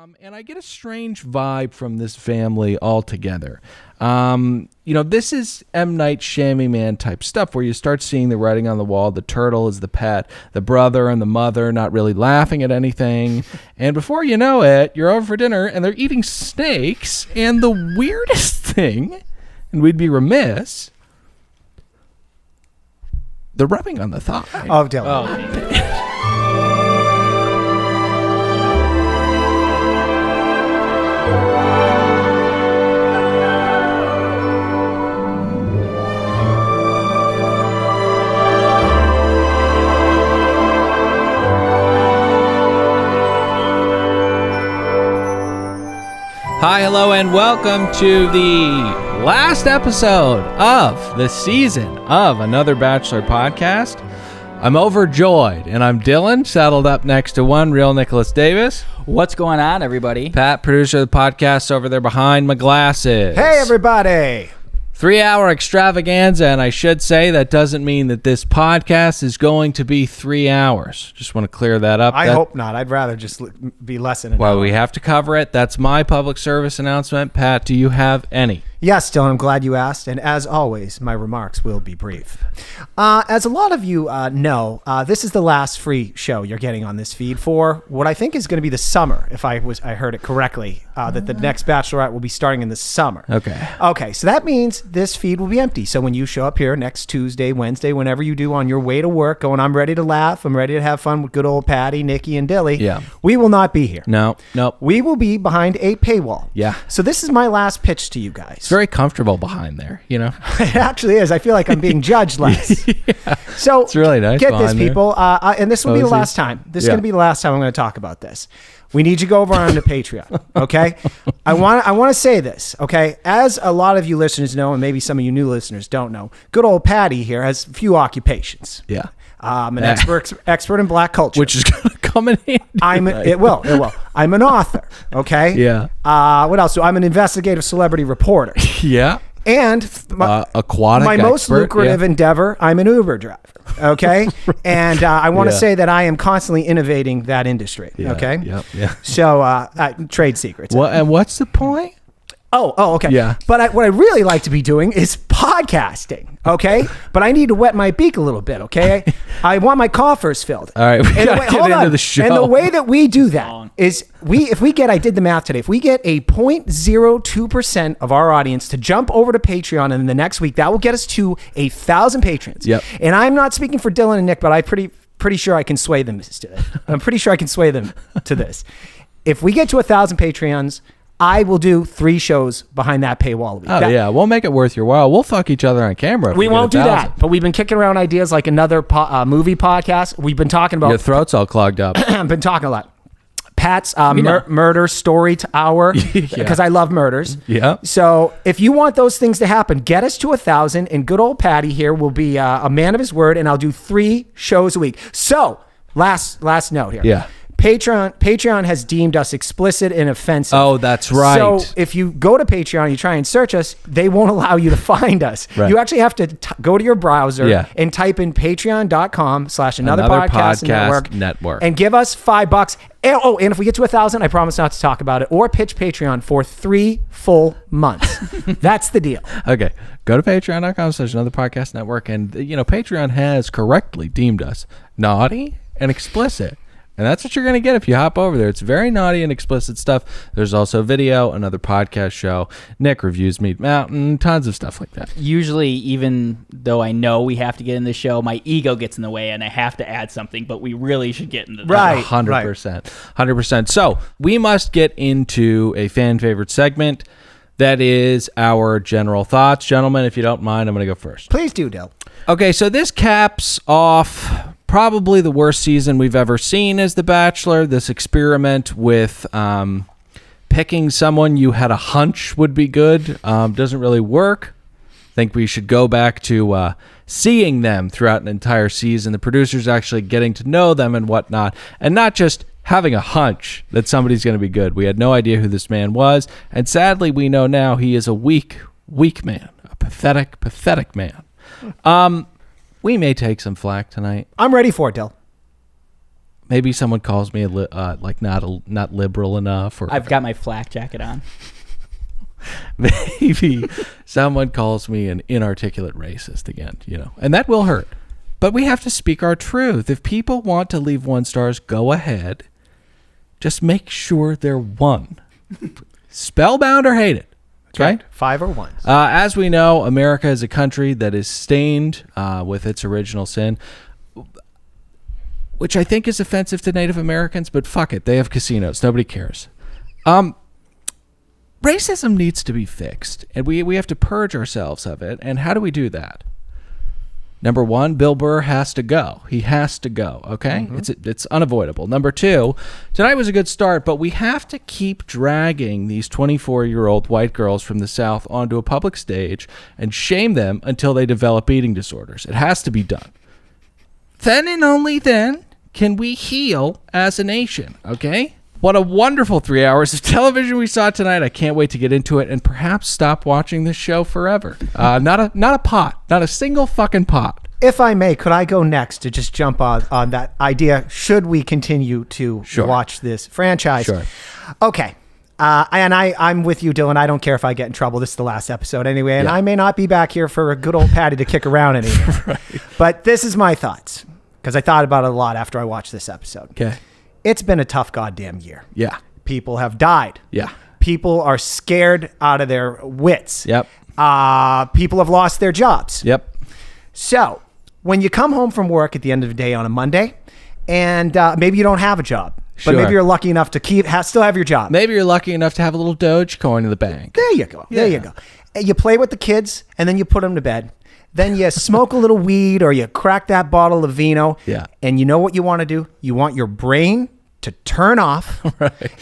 And I get a strange vibe from this family altogether. This is M. Night Shyamalan type stuff where you start seeing the writing on the wall. The turtle is the pet, the brother and the mother not really laughing at anything. And before you know it, you're over for dinner and they're eating snakes. And the weirdest thing, and we'd be remiss, the rubbing on the thigh. Oh, Dylan. Hi, hello, and welcome to the last episode of the season of another Bachelor podcast. I'm overjoyed, and I'm Dylan, saddled up next to one real Nicholas Davis. What's going on, everybody? Pat, producer of the podcast, over there behind my glasses. Hey, everybody. 3-hour extravaganza, and I should say that doesn't mean that this podcast is going to be 3 hours. Just want to clear that up. I hope not. I'd rather just be less than an hour. Well, we have to cover it. That's my public service announcement. Pat, do you have any? Yes, Dylan, I'm glad you asked. And as always, my remarks will be brief. As a lot of you know, this is the last free show you're getting on this feed for what I think is going to be the summer, if I heard it correctly, that the next Bachelorette will be starting in the summer. Okay, so that means this feed will be empty. So when you show up here next Tuesday, Wednesday, whenever you do on your way to work, going, I'm ready to laugh, I'm ready to have fun with good old Patty, Nikki, and Dilly, we will not be here. No. We will be behind a paywall. Yeah. So this is my last pitch to you guys. Very comfortable behind there, you know. It actually is. I feel like I'm being judged less. Yeah. So it's really nice. Get this, people, and this will be the last time. This is going to be the last time I'm going to talk about this. We need you to go over on the Patreon, okay? I want to say this, okay? As a lot of you listeners know, and maybe some of you new listeners don't know, good old Patty here has a few occupations. Yeah. I'm an expert in black culture, which is going to come in handy. It will. I'm an author. Okay. Yeah. What else? I'm an investigative celebrity reporter. Yeah. And aquatic. My most lucrative endeavor. I'm an Uber driver. Okay. And I want to say that I am constantly innovating that industry. Yeah, okay. Yeah. So trade secrets. And what's the point? Oh, okay. Yeah. But what I really like to be doing is podcasting, okay? But I need to wet my beak a little bit, okay? I want my coffers filled. All right, we got to get into the show. And the way that we do that is I did the math today, if we get a 0.02% of our audience to jump over to Patreon and in the next week, that will get us to 1,000 patrons. Yep. And I'm not speaking for Dylan and Nick, but I'm pretty sure I can sway them to it. I'm pretty sure I can sway them to this. If we get to 1,000 Patreons, I will do 3 shows behind that paywall a week. Yeah, we'll make it worth your while. We'll fuck each other on camera. We won't do that, but we've been kicking around ideas like another movie podcast. We've been talking about... Your throat's all clogged up. I've been talking a lot. Pat's murder story hour, because I love murders. Yeah. So if you want those things to happen, get us to 1,000, and good old Patty here will be a man of his word, and I'll do 3 shows a week. So last note here. Yeah. Patreon has deemed us explicit and offensive. Oh, that's right. So if you go to Patreon, you try and search us, they won't allow you to find us. Right. You actually have to go to your browser and type in patreon.com/another podcast network and give us $5. And if we get to 1,000, I promise not to talk about it or pitch Patreon for 3 full months. That's the deal. Okay. Go to patreon.com/another podcast network. And, Patreon has correctly deemed us naughty and explicit. And that's what you're going to get if you hop over there. It's very naughty and explicit stuff. There's also video, another podcast show, Nick reviews Meat Mountain, tons of stuff like that. Usually, even though I know we have to get in the show, my ego gets in the way and I have to add something, but we really should get into that. Right. 100%. 100%. So we must get into a fan favorite segment. That is our general thoughts. Gentlemen, if you don't mind, I'm going to go first. Please do, Dill. Okay, so this caps off probably the worst season we've ever seen as The Bachelor. This experiment with picking someone you had a hunch would be good doesn't really work. I think we should go back to seeing them throughout an entire season, the producers actually getting to know them and whatnot, and not just having a hunch that somebody's going to be good. We had no idea who this man was, and sadly we know now he is a weak man, a pathetic man. We may take some flack tonight. I'm ready for it, Dill. Maybe someone calls me not liberal enough, or I've got my flak jacket on. maybe someone calls me an inarticulate racist again, and that will hurt. But we have to speak our truth. If people want to leave 1 stars, go ahead. Just make sure they're 1. Spellbound or hated. Okay? 5 or 1s. As we know, America is a country that is stained with its original sin, which I think is offensive to Native Americans, but fuck it. They have casinos. Nobody cares. Racism needs to be fixed, and we have to purge ourselves of it. And how do we do that? Number 1, Bill Burr has to go. He has to go, okay? It's unavoidable. Number 2, tonight was a good start, but we have to keep dragging these 24-year-old white girls from the South onto a public stage and shame them until they develop eating disorders. It has to be done. Then and only then can we heal as a nation, okay? What a wonderful 3 hours of television we saw tonight. I can't wait to get into it and perhaps stop watching this show forever. Not a pot. Not a single fucking pot. If I may, could I go next to just jump on that idea? Should we continue to watch this franchise? Sure. Okay. And I'm with you, Dylan. I don't care if I get in trouble. This is the last episode anyway, and Yeah. I may not be back here for a good old Patty to kick around anymore. Right. But this is my thoughts, because I thought about it a lot after I watched this episode. Okay. It's been a tough goddamn year. Yeah. People have died. Yeah. People are scared out of their wits. Yep. People have lost their jobs. Yep. So when you come home from work at the end of the day on a Monday, and maybe you don't have a job, but Sure. maybe you're lucky enough to still have your job. Maybe you're lucky enough to have a little Dogecoin in the bank. There you go. There you go. And you play with the kids, and then you put them to bed. Then you smoke a little weed, or you crack that bottle of vino. Yeah. And you know what you want to do? You want your brain to turn off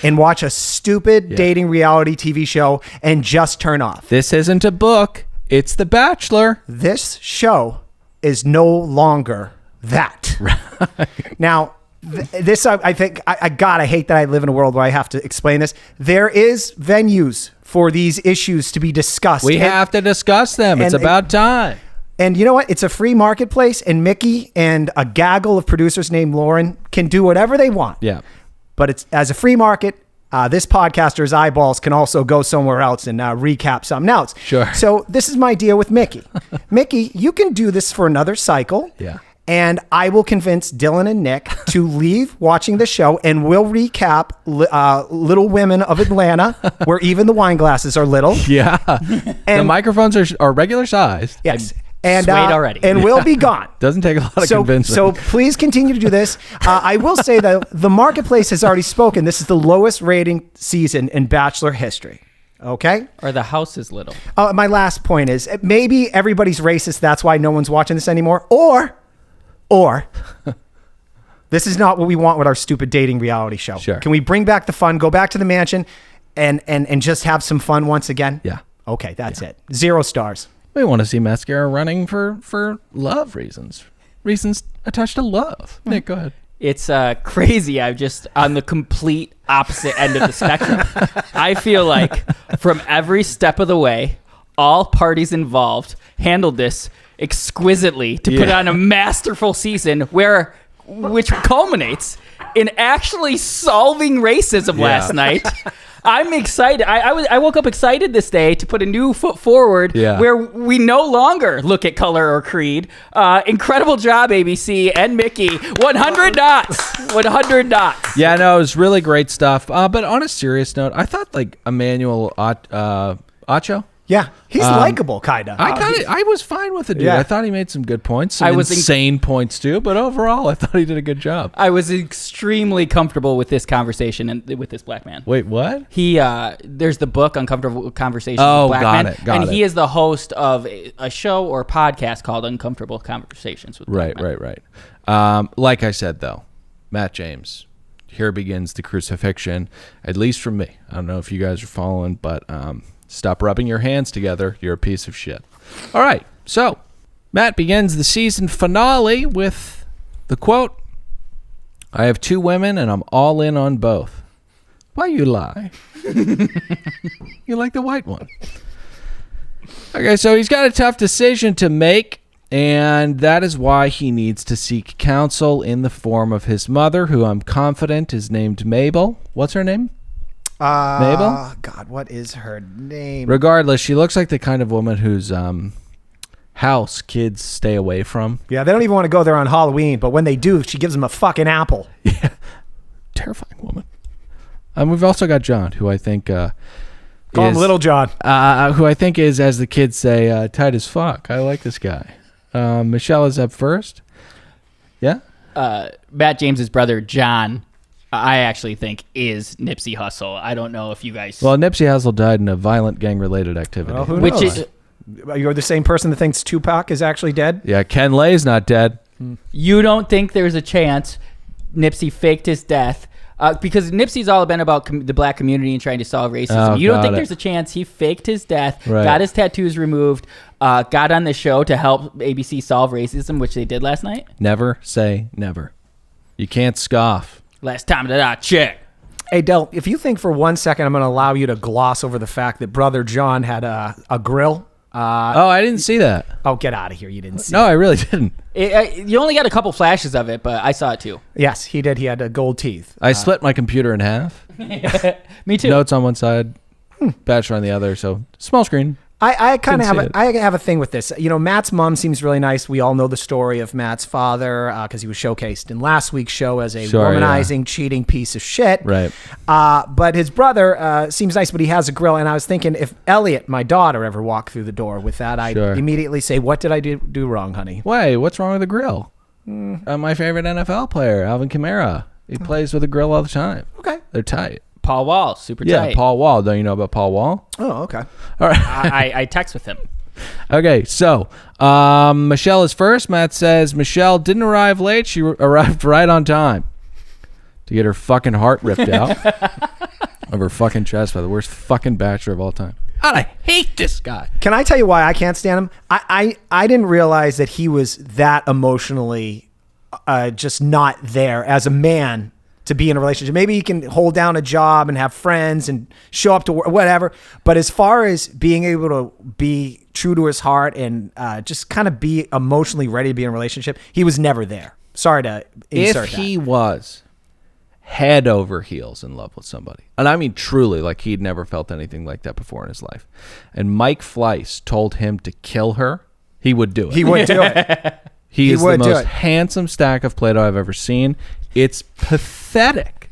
and watch a stupid dating reality TV show and just turn off. This isn't a book. It's The Bachelor. This show is no longer that. Now, this, I think, I hate that I live in a world where I have to explain this. There is venues for these issues to be discussed. We have to discuss them. It's about time. And you know what? It's a free marketplace, and Mickey and a gaggle of producers named Lauren can do whatever they want. Yeah. But it's as a free market, this podcaster's eyeballs can also go somewhere else and recap something else. Sure. So this is my deal with Mickey. Mickey, you can do this for another cycle. Yeah. And I will convince Dylan and Nick to leave watching the show, and we'll recap Little Women of Atlanta, where even the wine glasses are little. Yeah. The microphones are regular sized. Yes. And swayed already. And we'll be gone. Doesn't take a lot of convincing. So please continue to do this. I will say that the marketplace has already spoken. This is the lowest rating season in Bachelor history. Okay? Or the house is little. My last point is maybe everybody's racist. That's why no one's watching this anymore. Or this is not what we want with our stupid dating reality show. Sure. Can we bring back the fun, go back to the mansion, and just have some fun once again? Yeah. Okay, that's it. 0 stars. We want to see Mascara running for love reasons. Reasons attached to love. Nick, go ahead. It's crazy. I'm just on the complete opposite end of the spectrum. I feel like from every step of the way, all parties involved handled this exquisitely to put on a masterful season which culminates in actually solving racism last night. I'm excited. I woke up excited this day to put a new foot forward where we no longer look at color or creed. Incredible job, ABC and Mickey. 100 knots. 100 knots. Yeah, no, it was really great stuff. But on a serious note, I thought like Emmanuel Acho. Yeah, he's likable, kind of. I was fine with the dude. Yeah. I thought he made some good points, some insane points too. But overall, I thought he did a good job. I was extremely comfortable with this conversation and with this black man. Wait, what? He there's the book Uncomfortable Conversations Oh, with Black got Men, it, got and it. he is the host of a show or podcast called Uncomfortable Conversations with Black Men. Right. Like I said, though, Matt James, here begins the crucifixion, at least from me. I don't know if you guys are following, but stop rubbing your hands together. You're a piece of shit. All right. So Matt begins the season finale with the quote, "I have 2 women and I'm all in on both." Why you lie? You like the white one. Okay, so he's got a tough decision to make. And that is why he needs to seek counsel in the form of his mother, who I'm confident is named Mabel. What's her name? Mabel? God, what is her name? Regardless, she looks like the kind of woman whose house kids stay away from. Yeah, they don't even want to go there on Halloween, but when they do, she gives them a fucking apple. Yeah. Terrifying woman. We've also got John, who I think Call him Little John. Who I think is, as the kids say, tight as fuck. I like this guy. Michelle is up first. Yeah? Matt James's brother, John, I actually think is Nipsey Hussle. I don't know if you guys... Well, Nipsey Hussle died in a violent gang-related activity. Well, who Which knows? is... You're the same person that thinks Tupac is actually dead? Yeah, Ken Lay's not dead. You don't think there's a chance Nipsey faked his death? Because Nipsey's all been about the black community and trying to solve racism. Oh, you don't think got it. there's a chance he faked his death, Right. got his tattoos removed, got on the show to help ABC solve racism, which they did last night? Never say never. You can't scoff. Last time that I checked. Hey, Del, if you think for 1 second I'm going to allow you to gloss over the fact that Brother John had a grill. I didn't see that. Oh, get out of here. You didn't see No, I really didn't. You only got a couple flashes of it, but I saw it too. Yes, he did. He had gold teeth. I split my computer in half. Me too. Notes on one side, Bachelor on the other. So small screen. I kind of Didn't have see I have a thing with this. You know, Matt's mom seems really nice. We all know the story of Matt's father because he was showcased in last week's show as a womanizing, cheating piece of shit. Right. But his brother seems nice, but he has a grill. And I was thinking if Elliot, my daughter, ever walked through the door with that, I'd immediately say, "What did I do wrong, honey?" Wait, what's wrong with the grill? My favorite NFL player, Alvin Kamara. He plays with a grill all the time. Okay. They're tight. Paul Wall, super Yeah, tight. Paul Wall. Don't you know about Paul Wall? Oh, okay. All right. I text with him. Okay, so Michelle is first. Matt says Michelle didn't arrive late. She arrived right on time to get her fucking heart ripped out of her fucking chest by the worst fucking bachelor of all time. God, I hate this guy. Can I tell you why I can't stand him? I didn't realize that he was that emotionally just not there as a man to be in a relationship. Maybe he can hold down a job and have friends and show up to work, whatever. But as far as being able to be true to his heart and just kind of be emotionally ready to be in a relationship, he was never there. Sorry to insert If he was head over heels in love with somebody, and I mean truly, like he'd never felt anything like that before in his life, and Mike Fleiss told him to kill her, he would do it. He would do it. He is the would do most it. handsome stack of Play-Doh I've ever seen. It's pathetic.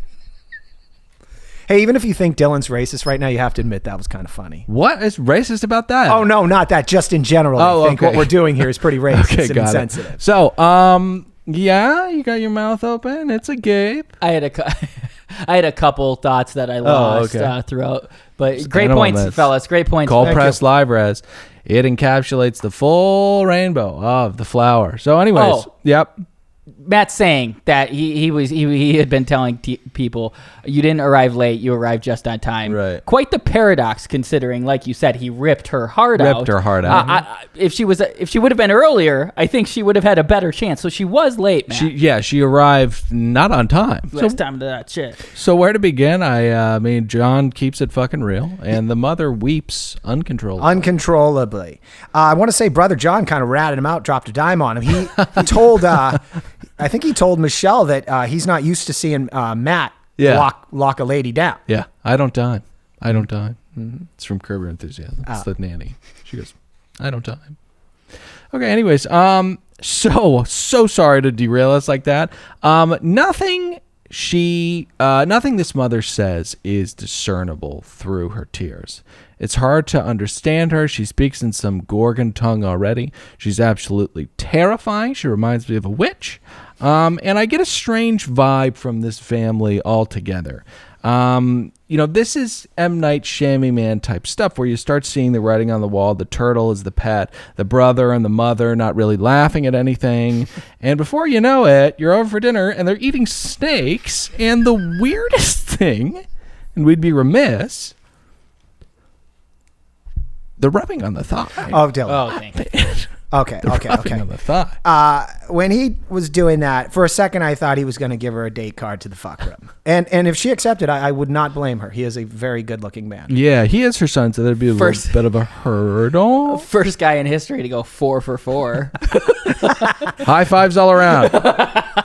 Hey, even if you think Dylan's racist right now, you have to admit that was kind of funny. What is racist about that? Oh, no, not that. Just in general, Oh, I think okay. what we're doing here is pretty racist Okay, and got insensitive. it. So, yeah, you got your mouth open. It's a gape. I had a couple thoughts that I lost throughout, but great points, fellas. Great points. Cold press live res. It encapsulates the full rainbow of the flower. So, anyways, yep. Matt's saying that he had been telling people, you didn't arrive late, you arrived just on time. Right. Quite the paradox, considering, like you said, he ripped her heart out. Ripped her heart out. If she would have been earlier, I think she would have had a better chance. So she was late, Matt. She arrived not on time. Last time to that shit. So where to begin? I mean, John keeps it fucking real, and the mother weeps uncontrollably. I want to say Brother John kind of ratted him out, dropped a dime on him. He told, I think he told Michelle that he's not used to seeing Matt lock a lady down. Yeah, I don't dime. Mm-hmm. It's from Curb Your Enthusiasm. It's the nanny. She goes, I don't dime. Okay, anyways, so sorry to derail us like that. Nothing this mother says is discernible through her tears. It's hard to understand her. She speaks in some Gorgon tongue already. She's absolutely terrifying. She reminds me of a witch. And I get a strange vibe from this family altogether. This is M. Night Shyamalan type stuff where you start seeing the writing on the wall. The turtle is the pet, the brother and the mother not really laughing at anything. And before you know it, you're over for dinner and they're eating snakes. And the weirdest thing, and we'd be remiss, the rubbing on the thigh. Oh, Dylan. Oh, thank you. Okay. Rubbing on the thigh. When he was doing that, for a second, I thought he was going to give her a date card to the fuck room. And if she accepted, I would not blame her. He is a very good looking man. Yeah, he is her son, so there'd be a little bit of a hurdle. First guy in history to go 4 for 4. High fives all around.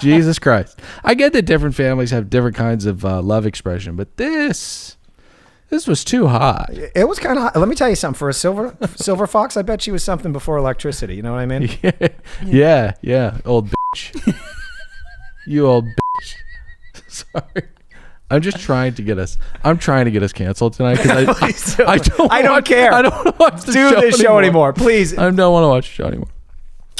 Jesus Christ. I get that different families have different kinds of love expression, but this was too hot. It was kind of. Let me tell you something. For a silver fox, I bet she was something before electricity. You know what I mean? Yeah. Old bitch. You old bitch. Sorry. I'm just trying to get us. I'm trying to get us canceled tonight because I don't care. I don't want to watch this show anymore. Please. I don't want to watch the show anymore.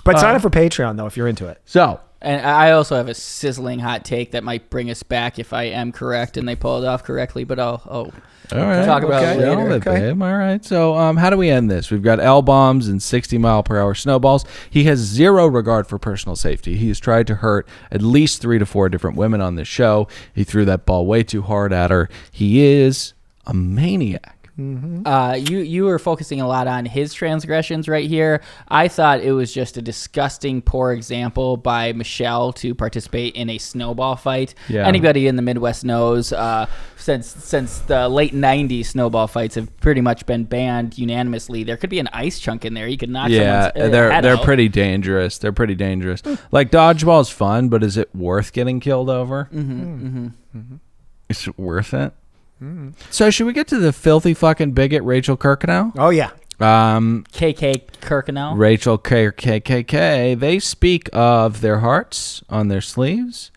But sign up for Patreon though if you're into it. So. And I also have a sizzling hot take that might bring us back if I am correct and they pull it off correctly. But I'll all right. talk about it later. Babe. All right. So how do we end this? We've got L-bombs and 60-mile-per-hour snowballs. He has zero regard for personal safety. He has tried to hurt at least 3 to 4 different women on this show. He threw that ball way too hard at her. He is a maniac. Mm-hmm. You were focusing a lot on his transgressions right here. I thought it was just a disgusting, poor example by Michelle to participate in a snowball fight. Yeah. Anybody in the Midwest knows since the late 90s, snowball fights have pretty much been banned unanimously. There could be an ice chunk in there. You could knock someone's head they're out. pretty dangerous. They're pretty dangerous. Like dodgeball's fun, but is it worth getting killed over? Is it worth it? So should we get to the filthy fucking bigot Rachel Kirkconnell? Oh yeah. KK Kirkconnell. Rachel KKK. They speak of their hearts on their sleeves.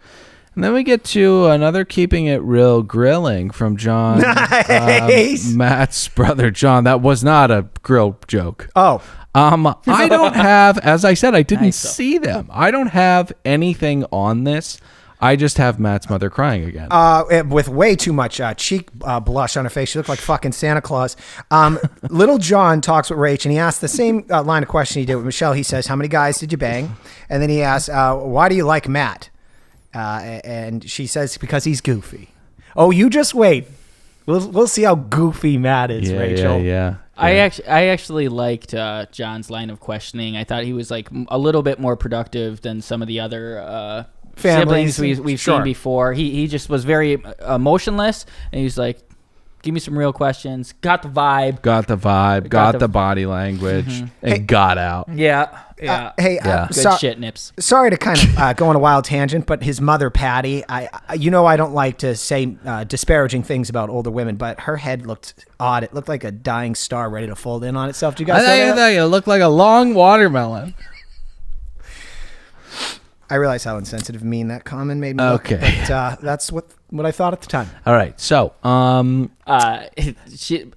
And then we get to another keeping it real grilling from John. Nice. Matt's brother John. That was not a grill joke. Oh. I don't have, as I said, I didn't Nice, though. see them. I don't have anything on this. I just have Matt's mother crying again. With way too much cheek blush on her face. She looked like fucking Santa Claus. Little John talks with Rach, and he asks the same line of question he did with Michelle. He says, how many guys did you bang? And then he asks, why do you like Matt? And she says, because he's goofy. Oh, you just wait. We'll see how goofy Matt is, Rachel. Yeah. I actually liked John's line of questioning. I thought he was like a little bit more productive than some of the other Families, siblings we've sure. seen before. He just was very emotionless, and he's like, give me some real questions. Got the vibe. Got the body language, and got out. Yeah. Good shit, Nips. Sorry to kind of go on a wild tangent, but his mother, Patty, I don't like to say disparaging things about older women, but her head looked odd. It looked like a dying star ready to fold in on itself. Do you guys know that? I thought you looked like a long watermelon. I realize how insensitive and mean that comment made me look. Okay. But that's what I thought at the time. All right. So,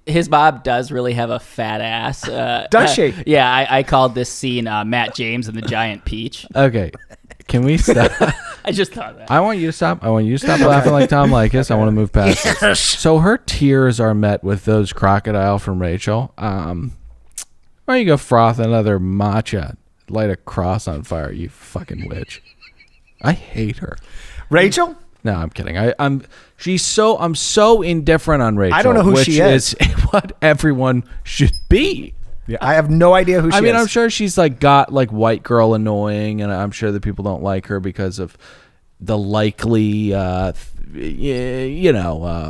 His mom does really have a fat ass. Does she? Yeah, I called this scene Matt James and the Giant Peach. okay. Can we stop? I just thought that. I want you to stop. Laughing like Tom Likas. I want to move past this. So her tears are met with those crocodile from Rachel. Why don't you go froth another matcha? Light a cross on fire, you fucking witch. I hate her. Rachel? No, I'm kidding. I'm so indifferent on Rachel. I don't know who she is. Which is what everyone should be. Yeah, I have no idea who she is. I mean, I'm sure she's like got like white girl annoying, and I'm sure that people don't like her because of the likely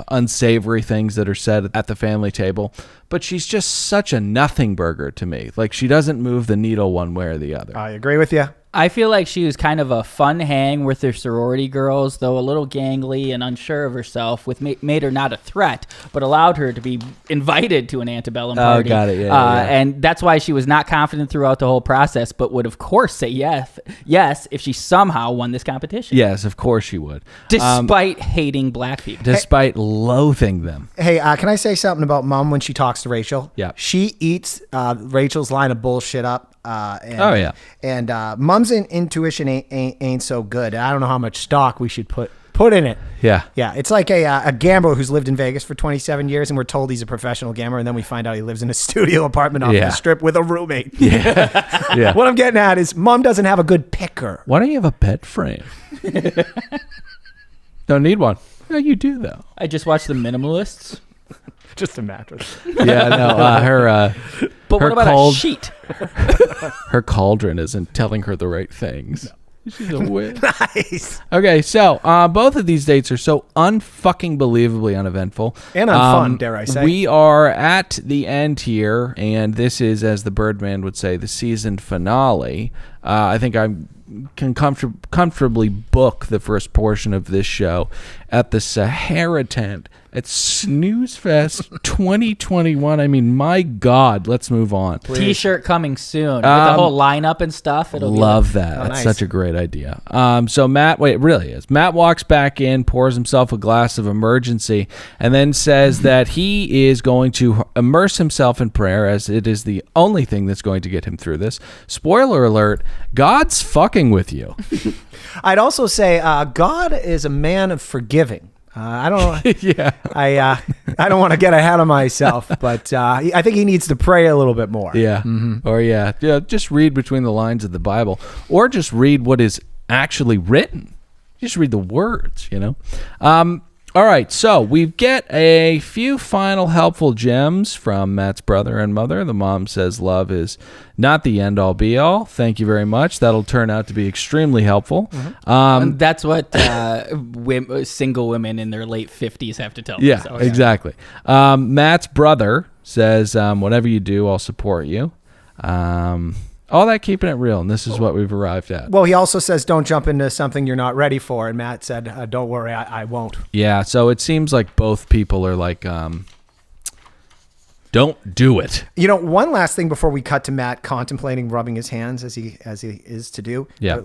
unsavory things that are said at the family table. But she's just such a nothing burger to me. Like, she doesn't move the needle one way or the other. I agree with you. I feel like she was kind of a fun hang with her sorority girls, though a little gangly and unsure of herself, made her not a threat, but allowed her to be invited to an antebellum party. Oh, got it. Yeah. And that's why she was not confident throughout the whole process, but would, of course, say yes if she somehow won this competition. Yes, of course she would. Despite hating black people. Despite loathing them. Hey, can I say something about Mom when she talks to Rachel? Yeah. She eats Rachel's line of bullshit up. And Mom's intuition ain't so good. I don't know how much stock we should put in it. Yeah. Yeah. It's like a gambler who's lived in Vegas for 27 years, and we're told he's a professional gambler, and then we find out he lives in a studio apartment off the strip with a roommate. Yeah. What I'm getting at is Mom doesn't have a good picker. Why don't you have a bed frame? Don't need one. No, you do though. I just watched The Minimalists. Just a mattress. Yeah, no, But Her what about cold- a sheet? Her cauldron isn't telling her the right things. She's a witch. Nice. Okay, so both of these dates are so unfucking believably uneventful. And unfun, dare I say. We are at the end here, and this is, as the Birdman would say, the season finale. I think I can comfortably book the first portion of this show at the Sahara tent at Snooze Fest 2021. I mean, my God, let's move on. T-shirt coming soon with the whole lineup and stuff. It'll Love that. Oh, That's nice. such a great idea. So Matt, it really is. Matt walks back in, pours himself a glass of emergency, and then says that he is going to immerse himself in prayer, as it is the only thing that's going to get him through this. Spoiler alert, God's fucking with you. I'd also say God is a man of forgiving. I don't. Yeah. I don't want to get ahead of myself, but I think he needs to pray a little bit more. Yeah. Or yeah, just read between the lines of the Bible, or just read what is actually written. Just read the words, you know. All right, so we get a few final helpful gems from Matt's brother and mother. The mom says love is not the end-all be-all. Thank you very much. That'll turn out to be extremely helpful. And that's what single women in their late 50s have to tell Yeah, themselves. exactly. Matt's brother says, whatever you do, I'll support you. All that keeping it real, and this is what we've arrived at. Well, he also says, don't jump into something you're not ready for. And Matt said, don't worry, I won't. Yeah, so it seems like both people are like, don't do it. You know, one last thing before we cut to Matt contemplating rubbing his hands as he is to do. Yeah.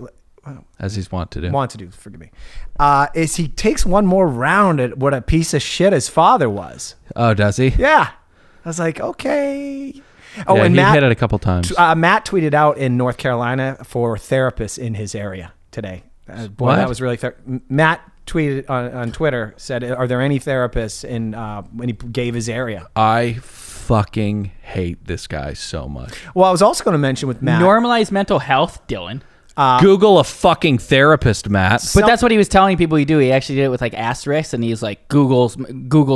As he's wont to do. Forgive me. Is he takes one more round at what a piece of shit his father was. Oh, does he? Yeah. I was like, okay. Oh, Yeah, and he Matt hit it a couple times. Matt tweeted out in North Carolina for therapists in his area today. Boy, What? that was really Matt tweeted on Twitter, said, are there any therapists in when he gave his area? I fucking hate this guy so much. Well, I was also going to mention with Matt. Normalize mental health, Dylan. Google a fucking therapist, Matt. But that's what he was telling people you do. He actually did it with like asterisks, and he's like Google's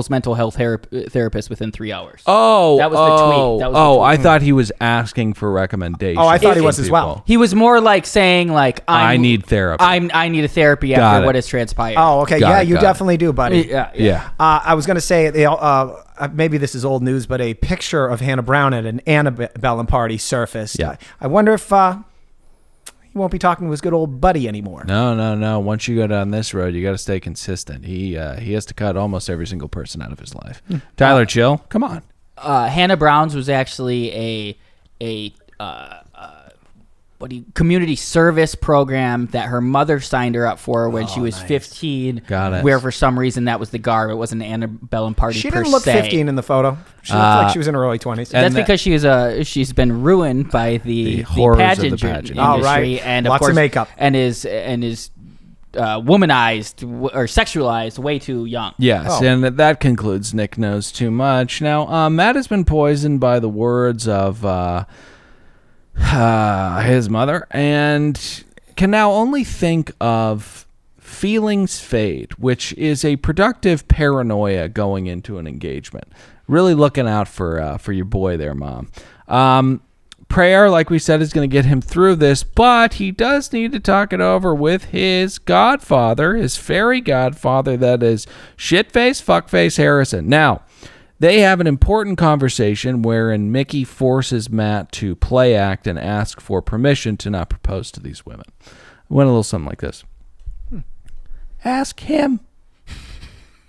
mental health therapist within 3 hours. Oh, That was the tweet. That was the tweet. I thought he was asking for recommendations. Oh, I thought he from was as well. people. He was more like saying like I need therapy. I need a therapy Got after it. what has transpired. Oh, okay. Got Yeah, it, you got it. definitely do, buddy. yeah. Yeah. I was going to say, maybe this is old news, but a picture of Hannah Brown at an antebellum party surfaced. Yeah. I wonder if he won't be talking to his good old buddy anymore. No. Once you go down this road, you got to stay consistent. He has to cut almost every single person out of his life. Tyler, chill. Come on. Hannah Brown's was actually a community service program that her mother signed her up for when she was 15. Got it. Where for some reason that was the garb. It wasn't an antebellum party. She per didn't look se. 15 in the photo. She looked like she was in her early 20s. That's And because she's been ruined by the horrors of the pageant pageant. industry, Oh, right. and Lots of course of makeup. and is womanized or sexualized way too young. Yes, Oh. and that concludes Nick Knows Too Much. Now, Matt has been poisoned by the words of his mother and can now only think of feelings fade, which is a productive paranoia going into an engagement. Really looking out for your boy there, Mom. Prayer, like we said, is going to get him through this, but he does need to talk it over with his godfather, his fairy godfather, that is shitface, fuckface Harrison. Now, they have an important conversation wherein Mickey forces Matt to play act and ask for permission to not propose to these women. It went a little something like this. Ask him.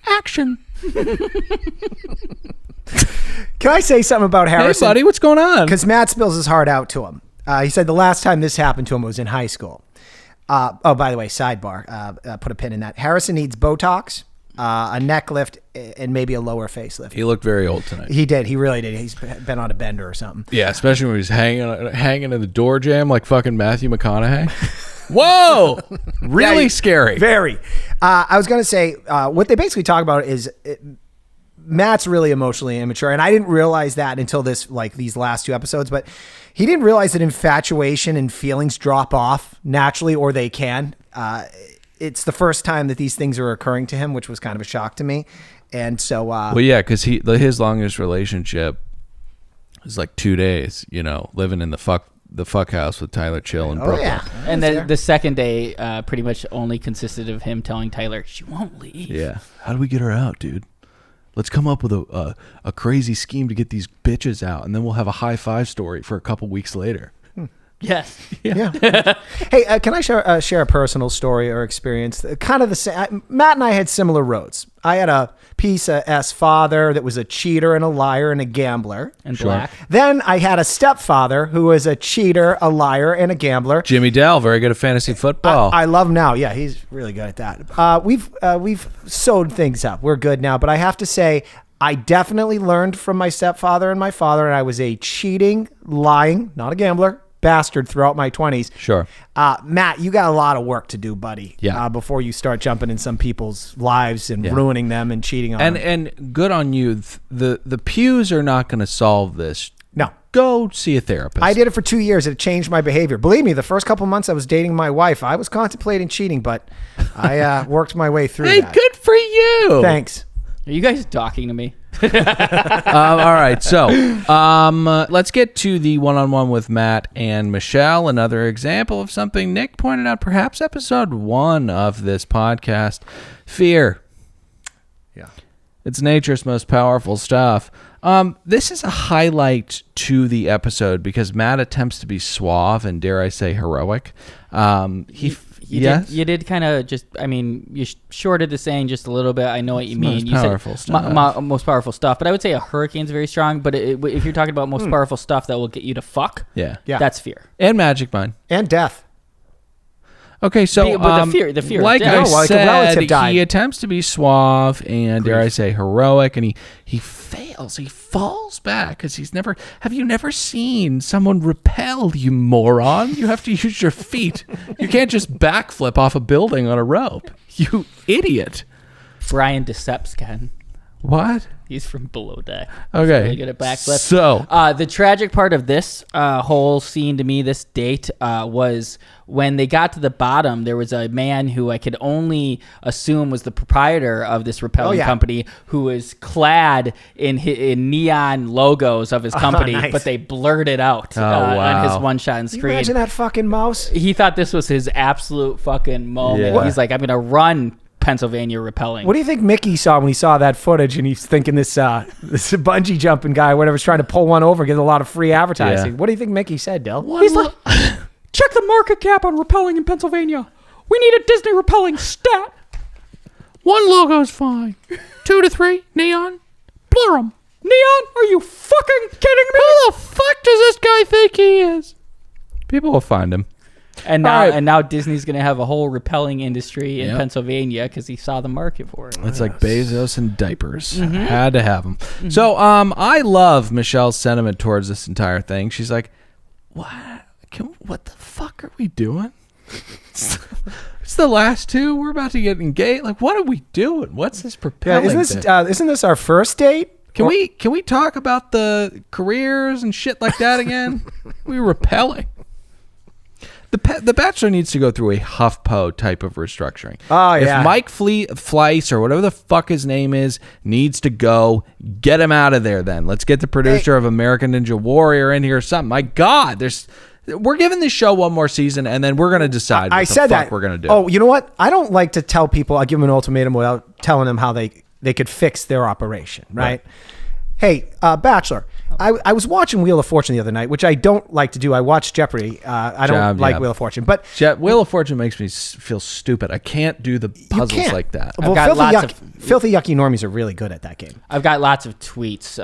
Action. Can I say something about Harrison? Hey, buddy, what's going on? Because Matt spills his heart out to him. He said the last time this happened to him was in high school. By the way, sidebar, put a pin in that. Harrison needs Botox, a neck lift, and maybe a lower facelift. He looked very old tonight. He did. He really did. He's been on a bender or something. Yeah, especially when he's hanging in the door jam like fucking Matthew McConaughey. Whoa! Really scary. Very. I was going to say, what they basically talk about is Matt's really emotionally immature, and I didn't realize that until these last two episodes, but he didn't realize that infatuation and feelings drop off naturally, or they can. It's the first time that these things are occurring to him, which was kind of a shock to me. And so, Well, yeah, because his longest relationship was like 2 days, living in the fuck house with Tyler Chill in Brooklyn. Yeah. And then the second day pretty much only consisted of him telling Tyler, she won't leave. Yeah. How do we get her out, dude? Let's come up with a crazy scheme to get these bitches out, and then we'll have a high five story for a couple weeks later. Yes. Yeah. Hey, can I share a personal story or experience? Kind of the same. Matt and I had similar roads. I had a piece of S father that was a cheater and a liar and a gambler. And black. Then I had a stepfather who was a cheater, a liar, and a gambler. Jimmy Dell, very good at fantasy football. I love him now. Yeah, he's really good at that. We've sewed things up. We're good now. But I have to say, I definitely learned from my stepfather and my father, and I was a cheating, lying, not a gambler, bastard throughout my 20s. Sure. Matt, you got a lot of work to do, buddy. Yeah. Before you start jumping in some people's lives and ruining them and cheating on them. And good on you. The pews are not going to solve this. No. Go see a therapist. I did it for 2 years. It changed my behavior. Believe me, the first couple months I was dating my wife, I was contemplating cheating, but I worked my way through that. Good for you. Thanks. Are you guys talking to me? All right, so let's get to the one-on-one with Matt and Michelle. Another example of something Nick pointed out, perhaps episode 1 of this podcast. Fear. Yeah. It's nature's most powerful stuff. This is a highlight to the episode because Matt attempts to be suave and, dare I say, heroic. You did kind of just, you shorted the saying just a little bit. I know what you mean. Most powerful stuff. Most powerful stuff. But I would say a hurricane's very strong. But if you're talking about most powerful stuff that will get you to fuck, Yeah. that's fear. And Magic Mind. And death. Okay, so but the fear, like yeah. I like a said, relative died. he attempts to be suave and, dare I say, heroic, and he fails. He falls back because he's never. Have you never seen someone rappel, you moron? You have to use your feet. You can't just backflip off a building on a rope. You idiot. Brian Decepts can. What? He's from Below Deck. Okay. He's really good at backflips. So the tragic part of this whole scene to me, this date, was when they got to the bottom. There was a man who I could only assume was the proprietor of this rappelling company, who was clad in neon logos of his company, nice. but they blurred it out on his one shot on Can you screen. imagine that fucking mouse? He thought this was his absolute fucking moment. Yeah. He's like, I'm gonna run Pennsylvania rappelling. What do you think Mickey saw when he saw that footage and he's thinking this bungee jumping guy, whatever, is trying to pull one over, get a lot of free advertising? Yeah. What do you think Mickey said, Del? He's like, check the market cap on rappelling in Pennsylvania. We need a Disney rappelling stat. 1 logo's fine. 2 to 3 neon. Blur 'em. Neon? Are you fucking kidding me? Who the fuck does this guy think he is? People will find him. And now, All right. and now Disney's gonna have a whole rappelling industry in Pennsylvania because he saw the market for it. It's like Bezos and diapers. Had to have them. So I love Michelle's sentiment towards this entire thing. She's like, what the fuck are we doing? It's the last 2. We're about to get engaged. Like, what are we doing? What's this propelling? Isn't this our first date? Can we talk about the careers and shit like that again? We're repelling. The Bachelor needs to go through a HuffPo type of restructuring. Oh, yeah. If Mike Fleiss or whatever the fuck his name is needs to go, get him out of there then. Let's get the producer of American Ninja Warrior in here or something. My God, we're giving this show one more season, and then we're going to decide what the fuck we're going to do. Oh, you know what? I don't like to tell people, I give them an ultimatum without telling them how they could fix their operation, right? Hey, Bachelor, I was watching Wheel of Fortune the other night, which I don't like to do. I watch Jeopardy. I don't like Wheel of Fortune. But Wheel of Fortune makes me feel stupid. I can't do the puzzles like that. Well, filthy yucky normies are really good at that game. I've got lots of tweets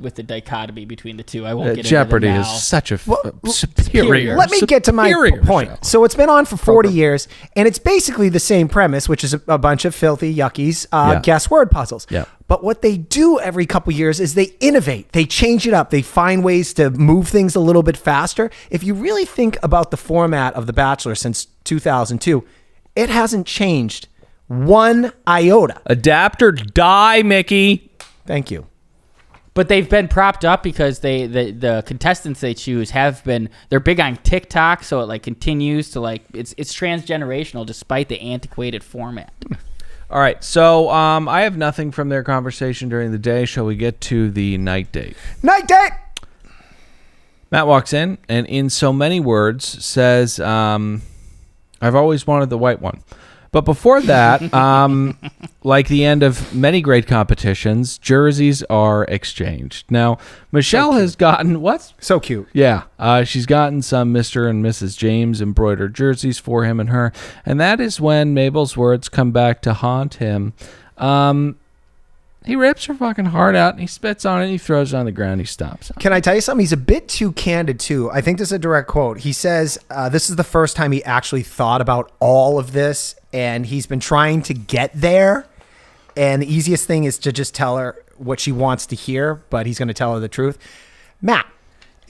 with the dichotomy between the two. I won't get Jeopardy into them now. is such a superior. Let me get to my point. Show. So it's been on for 40 years, and it's basically the same premise, which is a bunch of filthy yuckies guess word puzzles. Yeah. But what they do every couple years is they innovate. They change it up. They find ways to move things a little bit faster. If you really think about the format of The Bachelor since 2002, it hasn't changed one iota. Adapt or die, Mickey. Thank you. But they've been propped up because the contestants they choose they're big on TikTok, so it like continues to like it's transgenerational despite the antiquated format. All right, so I have nothing from their conversation during the day. Shall we get to the night date? Night date! Matt walks in and in so many words says, I've always wanted the white one. But before that, like the end of many great competitions, jerseys are exchanged. Now, Michelle has gotten what? So cute. Yeah, she's gotten some Mr. and Mrs. James embroidered jerseys for him and her. And that is when Mabel's words come back to haunt him. He rips her fucking heart out, and he spits on it, and he throws it on the ground, he stops. Can I tell you something? He's a bit too candid, too. I think this is a direct quote. He says this is the first time he actually thought about all of this, and he's been trying to get there. And the easiest thing is to just tell her what she wants to hear, but he's going to tell her the truth. Matt,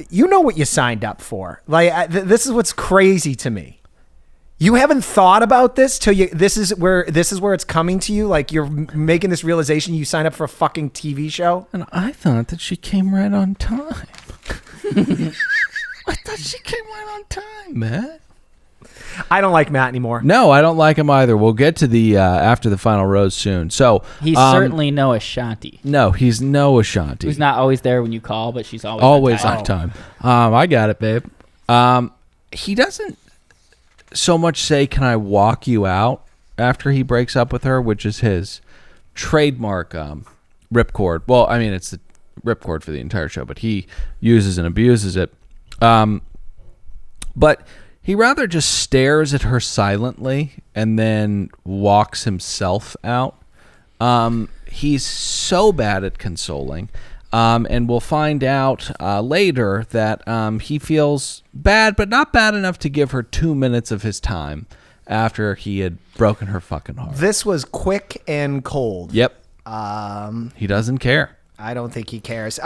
you know what you signed up for. Like, this is what's crazy to me. You haven't thought about this till you. This is where it's coming to you. Like you're making this realization. You signed up for a fucking TV show. And I thought that she came right on time. I thought she came right on time, Matt. I don't like Matt anymore. No, I don't like him either. We'll get to the after the final rose soon. So he's certainly no Ashanti. No, he's no Ashanti. Who's not always there when you call, but she's always on time. I got it, babe. He doesn't so much say, "Can I walk you out?" after he breaks up with her, which is his trademark ripcord. Well, I mean, it's the ripcord for the entire show, but he uses and abuses it. But he rather just stares at her silently and then walks himself out. He's so bad at consoling. And we'll find out later that he feels bad, but not bad enough to give her 2 minutes of his time after he had broken her fucking heart. This was quick and cold. Yep. He doesn't care. I don't think he cares.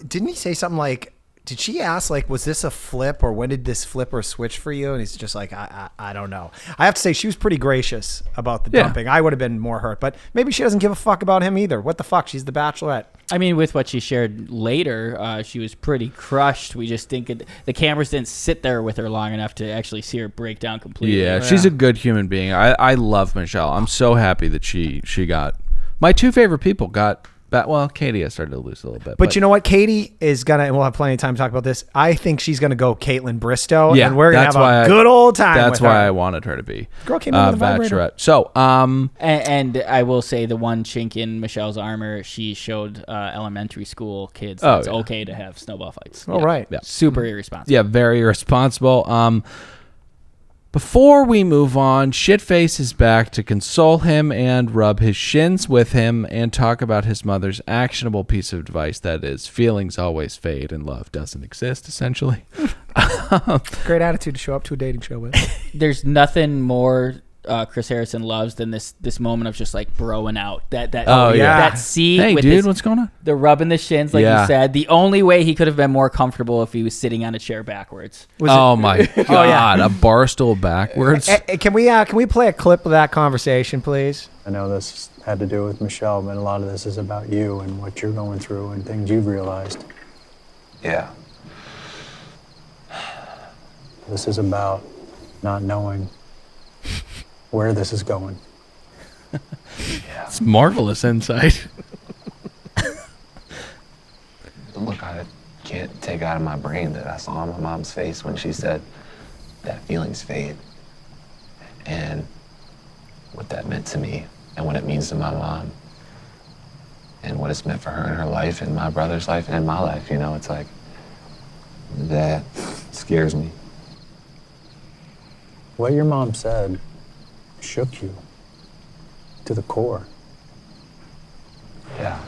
Didn't he say something like, did she ask, like, was this a flip or when did this flip or switch for you? And he's just like, I don't know. I have to say, she was pretty gracious about the dumping. I would have been more hurt, but maybe she doesn't give a fuck about him either. What the fuck? She's the Bachelorette. I mean, with what she shared later, she was pretty crushed. We just think the cameras didn't sit there with her long enough to actually see her break down completely. Yeah, she's a good human being. I love Michelle. I'm so happy that she got... My two favorite people got... Well, Katie has started to lose a little bit. But you know what? Katie is going to, and we'll have plenty of time to talk about this, I think she's going to go Caitlin Bristow, and we're going to have a good old time with her. That's why I wanted her to be Girl came in with a vibrator. Bachelorette. So, and I will say the one chink in Michelle's armor, she showed elementary school kids that it's okay to have snowball fights. Oh, right. Yeah. Super irresponsible. Yeah, very irresponsible. Before we move on, Shitface is back to console him and rub his shins with him and talk about his mother's actionable piece of advice that is feelings always fade and love doesn't exist, essentially. Great attitude to show up to a dating show with. There's nothing more Chris Harrison loves than this moment of just like broing out. That scene. Hey, with dude, what's going on? The rubbing the shins, like you said. The only way he could have been more comfortable if he was sitting on a chair backwards. My God, a bar stool backwards. Can we play a clip of that conversation, please? I know this had to do with Michelle, but a lot of this is about you and what you're going through and things you've realized. Yeah. This is about not knowing where this is going. It's marvelous insight. Look, I can't take out of my brain that I saw on my mom's face when she said that feelings fade. And what that meant to me and what it means to my mom and what it's meant for her in her life and my brother's life and my life, you know, it's like, that scares me. What your mom said shook you to the core. Yeah.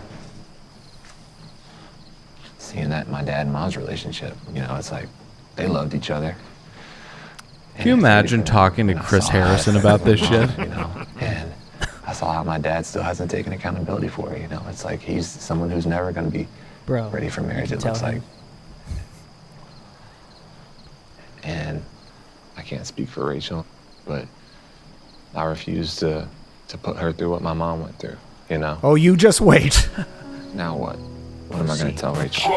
Seeing that in my dad and mom's relationship, you know, it's like they loved each other. Can you imagine talking to Chris Harrison about this shit? You know, and I saw how my dad still hasn't taken accountability for it, you know. It's like he's someone who's never going to be ready for marriage, it looks like. And I can't speak for Rachel, but I refuse to put her through what my mom went through, you know? Oh, you just wait. Now what? What am I going to tell Rachel?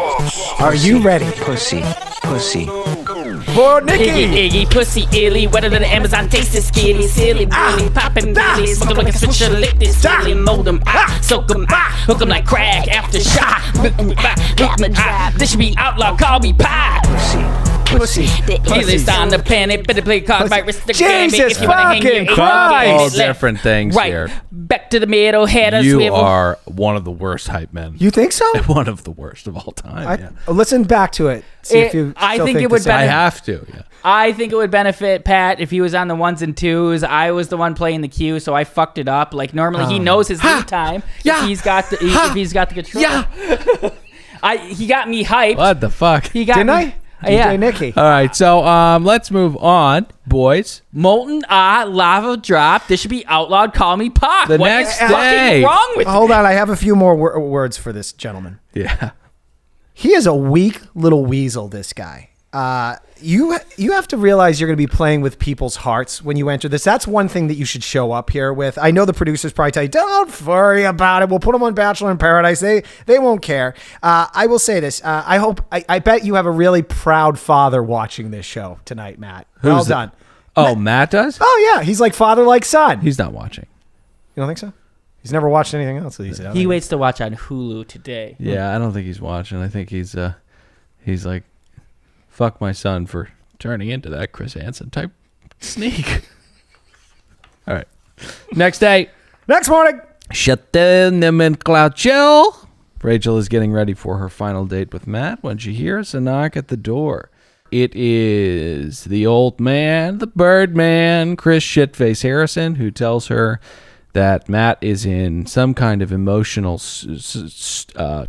Are you ready? Pussy. pussy. For Nikki. Iggy, pussy, illy, wetter than the Amazon, taste is skinny, silly, really, poppin', really, smoke 'em like a switcher, lick this, silly, mold 'em, soak 'em, hook 'em like crack, after shot, this should be outlaw, call me pie. Pussy. Easiest on the planet, better play cards by wrist the gambit. Jesus If you wanna hang fucking your Christ. All left, different things right, here. back to the middle, head a You swivel. are one of the worst hype men. You think so? One of the worst of all time. Yeah. Listen back to it. See if you. I still think it the would same. I have to. Yeah. I think it would benefit Pat if he was on the ones and twos. I was the one playing the cue, so I fucked it up. Like normally he knows his lead time. Yeah. If he's got the if he's got the control. Yeah. He got me hyped. What the fuck? He got Didn't me, I? Yeah. DJ Nikki. All right, so let's move on, boys. Molten lava drop. This should be outlawed. Call me Pac. The What next is fucking day. wrong with Hold on, I have a few more words for this gentleman. Yeah. He is a weak little weasel, this guy. You have to realize you're going to be playing with people's hearts when you enter this. That's one thing that you should show up here with. I know the producers probably tell you, don't worry about it. We'll put them on Bachelor in Paradise. They won't care. I will say this. I bet you have a really proud father watching this show tonight, Matt. Well Who's done. Oh, Matt does? Oh, yeah. He's like father, like son. He's not watching. You don't think so? He's never watched anything else. He waits to watch on Hulu today. Yeah, I don't think he's watching. I think he's like, fuck my son for turning into that Chris Hansen type sneak. All right. Next day. Next morning. Shut down them in Cloud Chill. Rachel is getting ready for her final date with Matt when she hears a knock at the door. It is the old man, the Birdman, Chris Shitface Harrison, who tells her that Matt is in some kind of emotional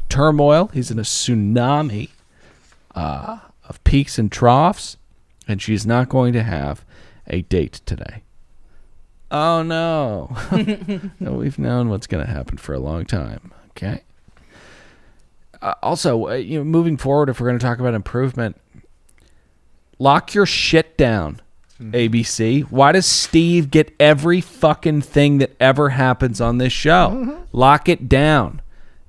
turmoil. He's in a tsunami of peaks and troughs, and she's not going to have a date today. Oh, no. No, we've known what's going to happen for a long time. Okay. Also, moving forward, if we're going to talk about improvement, lock your shit down, ABC. Why does Steve get every fucking thing that ever happens on this show? Lock it down.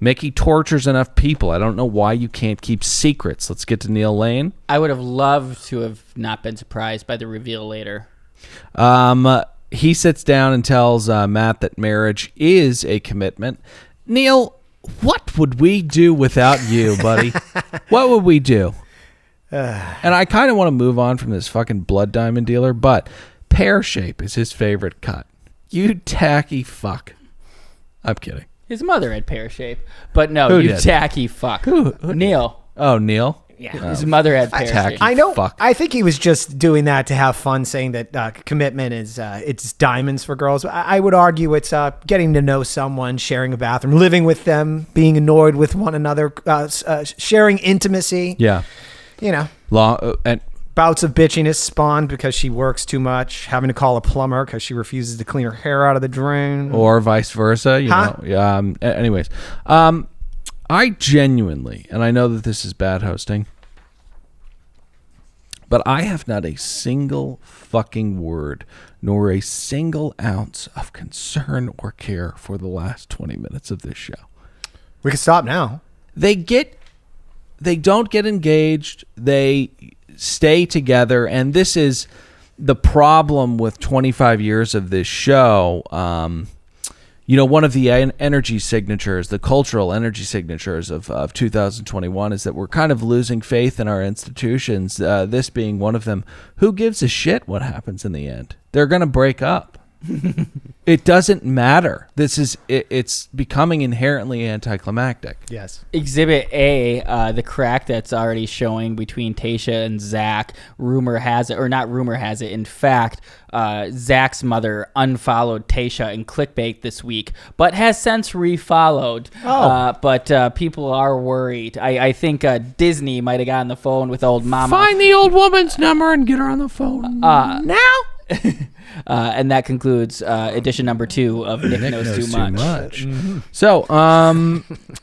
Mickey tortures enough people. I don't know why you can't keep secrets. Let's get to Neil Lane. I would have loved to have not been surprised by the reveal later. He sits down and tells Matt that marriage is a commitment. Neil, what would we do without you, buddy? What would we do? And I kind of want to move on from this fucking blood diamond dealer, but pear shape is his favorite cut. You tacky fuck. I'm kidding. His mother had pear shape, but no, Who you did? tacky fuck. Who Neil. Oh, Neil? Yeah, his mother had pear tacky. shape. I know. Fuck. I think he was just doing that to have fun, saying that commitment is it's diamonds for girls. I would argue it's getting to know someone, sharing a bathroom, living with them, being annoyed with one another, sharing intimacy. Yeah. You know, And bouts of bitchiness spawned because she works too much, having to call a plumber because she refuses to clean her hair out of the drain, or vice versa, you Huh? know. Anyways, I genuinely, and I know that this is bad hosting, but I have not a single fucking word nor a single ounce of concern or care for the last 20 minutes of this show. we can stop now. They don't get engaged. They stay together. And this is the problem with 25 years of this show. One of the energy signatures, the cultural energy signatures of 2021 is that we're kind of losing faith in our institutions, this being one of them. Who gives a shit what happens in the end? They're going to break up. It doesn't matter. It's becoming inherently anticlimactic. Yes. Exhibit A, the crack that's already showing between Tayshia and Zach. Rumor has it, or not rumor has it, in fact, Zach's mother unfollowed Tayshia in clickbait this week, but has since refollowed. But people are worried. I think Disney might have gotten the phone with old mama. Find the old woman's number and get her on the phone now. And that concludes edition number 2 of Nick Knows Too Much. Mm-hmm. So,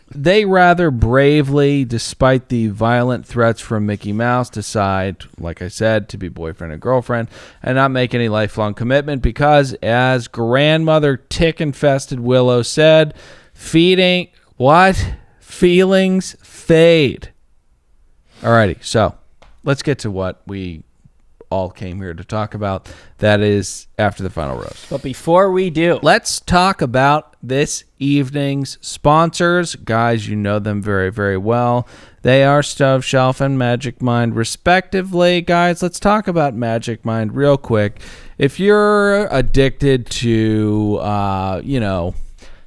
they rather bravely, despite the violent threats from Mickey Mouse, decide, like I said, to be boyfriend and girlfriend and not make any lifelong commitment because, as grandmother tick-infested Willow said, feelings fade. Alrighty, so let's get to what we all came here to talk about. That is after the final roast. But before we do, Let's talk about this evening's sponsors. Guys, you know them very, very well. They are Stove Shelf and Magic Mind, respectively. Guys, let's talk about Magic Mind real quick. If you're addicted to,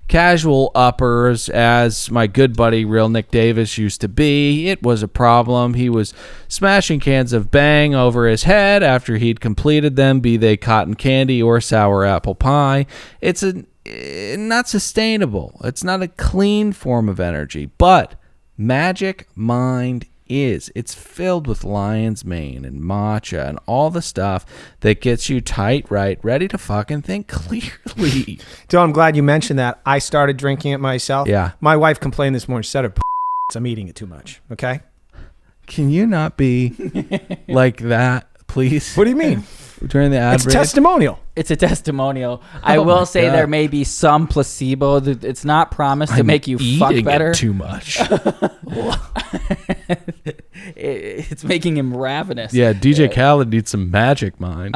casual uppers, as my good buddy Real Nick Davis used to be, it was a problem. He was smashing cans of Bang over his head after he'd completed them, be they cotton candy or sour apple pie. It's not sustainable. It's not a clean form of energy, but Magic Mind is. It's filled with lion's mane and matcha and all the stuff that gets you tight, right, ready to fucking think clearly. Dylan, I'm glad you mentioned that. I started drinking it myself. Yeah. My wife complained this morning. She said, I'm eating it too much. Okay. Can you not be like that, please? What do you mean? During the ad It's break? it's testimonial. a testimonial. I Oh will my say God. there may be some placebo. It's not promised to I'm make you fuck eating better. it too much. It's making him ravenous. Yeah, DJ Khaled needs some Magic Mind.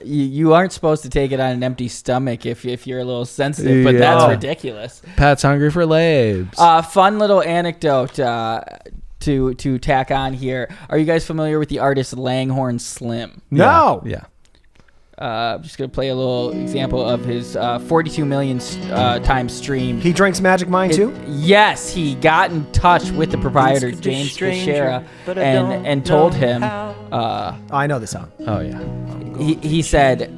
You aren't supposed to take it on an empty stomach if you're a little sensitive, but Yeah. that's ridiculous. Pat's hungry for labes. Fun little anecdote to tack on here. Are you guys familiar with the artist Langhorne Slim? No. Yeah. I'm just going to play a little example of his 42 million times streamed. He drinks Magic Mind too? Yes, he got in touch with the proprietor, James Bashara, and told him, I know the song. Oh, yeah. he said,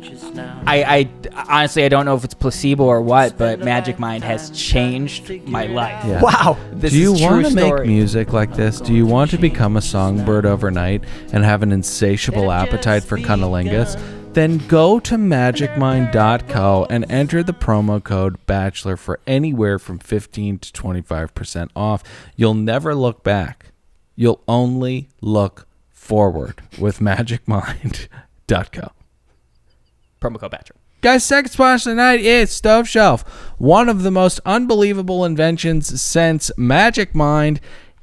I honestly, I don't know if it's placebo or what, but Magic Mind has changed my life. Yeah. Wow. This Do you is true want to make story. music like this? Do you want to become a songbird overnight and have an insatiable appetite for cunnilingus? Then go to magicmind.co and enter the promo code Bachelor for anywhere from 15 to 25% off. You'll never look back. You'll only look forward with magicmind.co. Promo code Bachelor. Guys, second sponsor tonight is Stove Shelf, one of the most unbelievable inventions since Magic Mind.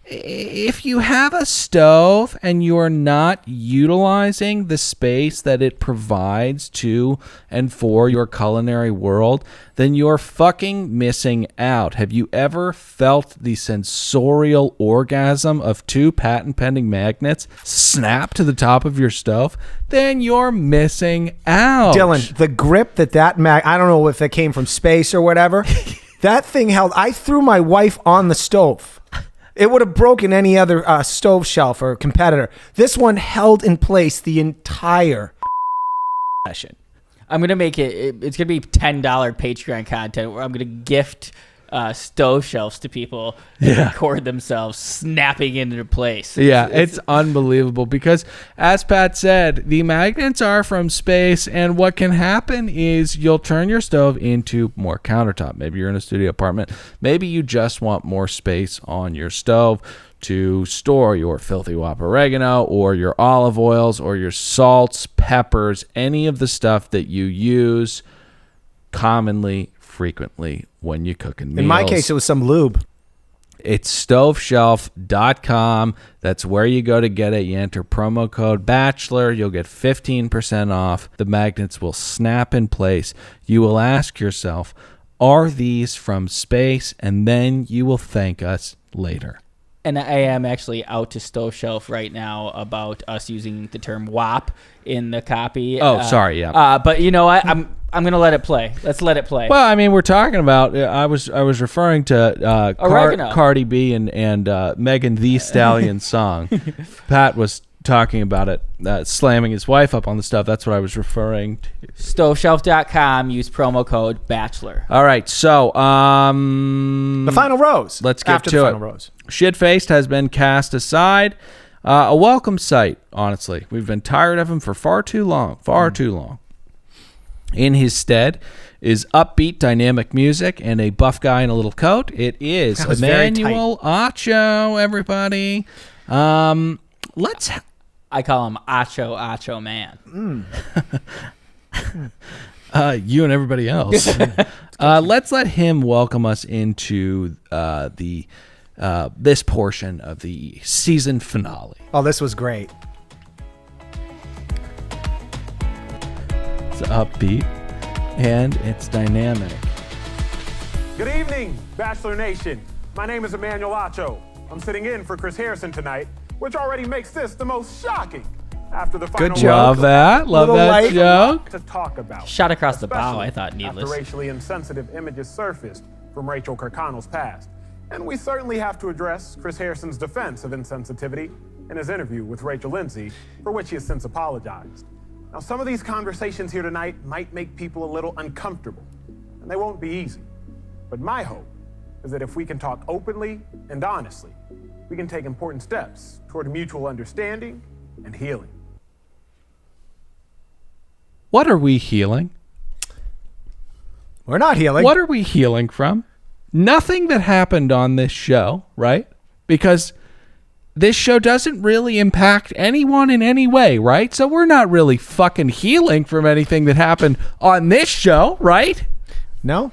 If you have a stove and you're not utilizing the space that it provides to and for your culinary world, then you're fucking missing out. Have you ever felt the sensorial orgasm of two patent pending magnets snap to the top of your stove? Then you're missing out. Dylan, the grip that I don't know if it came from space or whatever. That thing held. I threw my wife on the stove. It would have broken any other stove shelf or competitor. This one held in place the entire session. I'm gonna make it's gonna be $10 Patreon content where I'm gonna gift stove shelves to people and record themselves snapping into place. Yeah, it's unbelievable because, as Pat said, the magnets are from space, and what can happen is you'll turn your stove into more countertop. Maybe you're in a studio apartment. Maybe you just want more space on your stove to store your filthy wop oregano or your olive oils or your salts, peppers, any of the stuff that you use commonly, frequently when you cook in meals. In my case, it was some lube. It's stoveshelf.com. That's where you go to get it. You enter promo code Bachelor. You'll get 15% off. The magnets will snap in place. You will ask yourself, are these from space? And then you will thank us later. And I am actually out to Stove Shelf right now about us using the term WAP in the copy. Oh, sorry, yeah. But you know what? I'm gonna let it play. Let's let it play. Well, I mean, we're talking about. I was referring to Oregano. Cardi B and Megan Thee Stallion's song. Pat was talking about it, slamming his wife up on the stuff. That's what I was referring to. Stoveshelf.com. Use promo code Bachelor. All right, so The final rose. let's get After to the it. final rose. Shitfaced has been cast aside. A welcome sight, honestly. We've been tired of him for far too long. In his stead is upbeat, dynamic music and a buff guy in a little coat. It is That was very tight. Emmanuel Acho, everybody. Let's. I call him Acho Man. You and everybody else. Let's let him welcome us into this portion of the season finale. Oh, this was great. It's upbeat and it's dynamic. Good evening, Bachelor Nation. My name is Emmanuel Acho. I'm sitting in for Chris Harrison tonight, which already makes this the most shocking after the final joke. Love that. Love Little that light. joke. to talk about. Shot across the bow, especially I thought needless. After racially insensitive images surfaced from Rachel Kirkconnell's past. And we certainly have to address Chris Harrison's defense of insensitivity in his interview with Rachel Lindsay, for which he has since apologized. Now, some of these conversations here tonight might make people a little uncomfortable, and they won't be easy. But my hope is that if we can talk openly and honestly, we can take important steps toward mutual understanding and healing. What are we healing? We're not healing. What are we healing from? Nothing that happened on this show, right? Because this show doesn't really impact anyone in any way, right? So we're not really fucking healing from anything that happened on this show, right? No.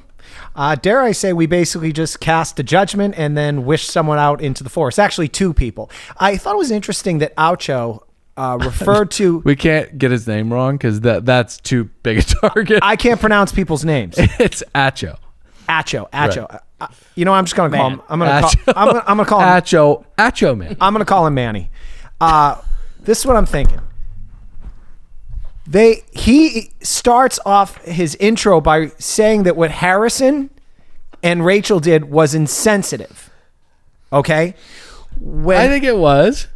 Dare I say we basically just cast a judgment and then wished someone out into the forest. Actually, two people. I thought it was interesting that Aucho referred to... We can't get his name wrong because that's too big a target. I can't pronounce people's names. It's Acho. Acho. Right. You know, I'm just gonna call him. I'm gonna call him Acho man. I'm gonna call him Manny. This is what I'm thinking. He starts off his intro by saying that what Harrison and Rachel did was insensitive. Okay, I think it was.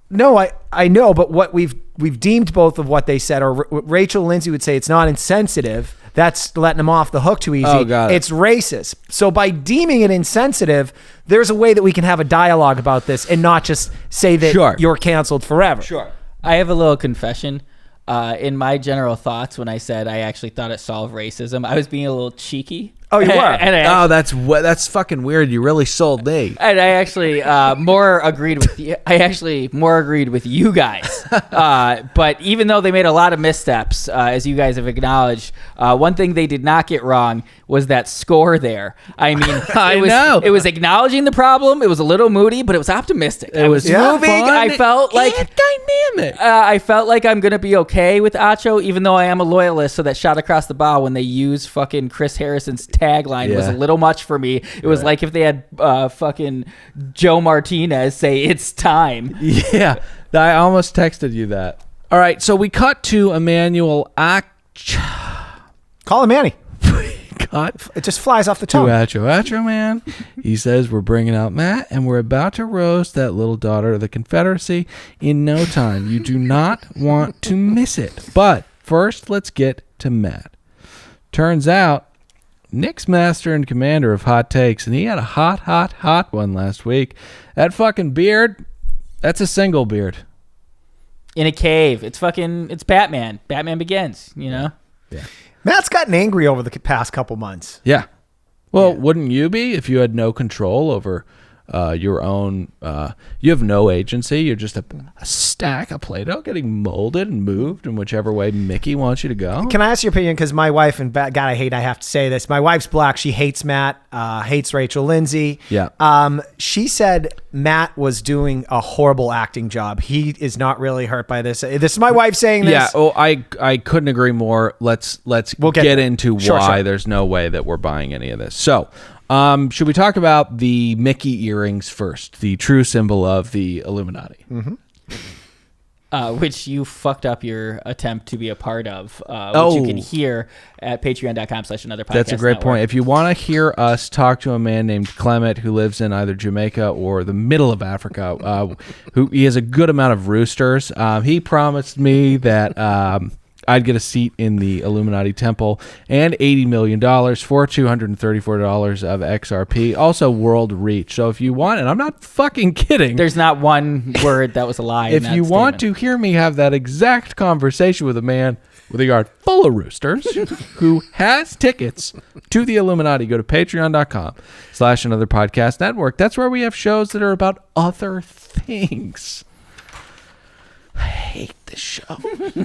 No, I know, but what we've deemed both of what they said, or Rachel Lindsay would say it's not insensitive. That's letting them off the hook too easy. Oh, got it. It's racist. So by deeming it insensitive, there's a way that we can have a dialogue about this and not just say that you're canceled forever. Sure. I have a little confession. In my general thoughts, when I said I actually thought it solved racism, I was being a little cheeky. Oh, you were? And That's fucking weird. You really sold me. And I actually more agreed with you. I actually more agreed with you guys. But even though they made a lot of missteps, as you guys have acknowledged, one thing they did not get wrong was that score there. I mean, it was acknowledging the problem. It was a little moody, but it was optimistic. It was moving. Fun I felt like dynamic. I felt like I'm gonna be okay with Acho, even though I am a loyalist. So that shot across the bow when they use fucking Chris Harrison's tagline was a little much for me. It was like if they had fucking Joe Martinez say it's time. Yeah, I almost texted you that. All right, so we cut to Emmanuel Call him Manny. Cut It just flies off the to tongue. Acho man. He says we're bringing out Matt and we're about to roast that little daughter of the Confederacy in no time. You do not want to miss it. But first, let's get to Matt. Turns out Nick's master and commander of hot takes, and he had a hot one last week. That fucking beard, that's a single beard. In a cave. It's Batman. Batman Begins, you know? Yeah. Matt's gotten angry over the past couple months. Yeah. Well, wouldn't you be if you had no control over your own? You have no agency. You're just a stack of Play-Doh getting molded and moved in whichever way Mickey wants you to go. Can I ask your opinion? Because my wife, and God, I have to say this. My wife's black. She hates Matt, hates Rachel Lindsay. Yeah. She said Matt was doing a horrible acting job. He is not really hurt by this. This is my wife saying this. Yeah. Oh, I couldn't agree more. Let's get into why there's no way that we're buying any of this. So, should we talk about the Mickey earrings first, the true symbol of the Illuminati? Mm-hmm. Which you fucked up your attempt to be a part of, which you can hear at patreon.com/anotherpodcast. That's a great point. If you want to hear us talk to a man named Clement who lives in either Jamaica or the middle of Africa, who he has a good amount of roosters, he promised me that I'd get a seat in the Illuminati temple and $80 million for $234 of XRP, also world reach. So if you want, and I'm not fucking kidding. There's not one word that was a lie. If you want to hear me have that exact conversation with a man with a yard full of roosters who has tickets to the Illuminati, go to patreon.com/anotherpodcast network. That's where we have shows that are about other things. I hate this show.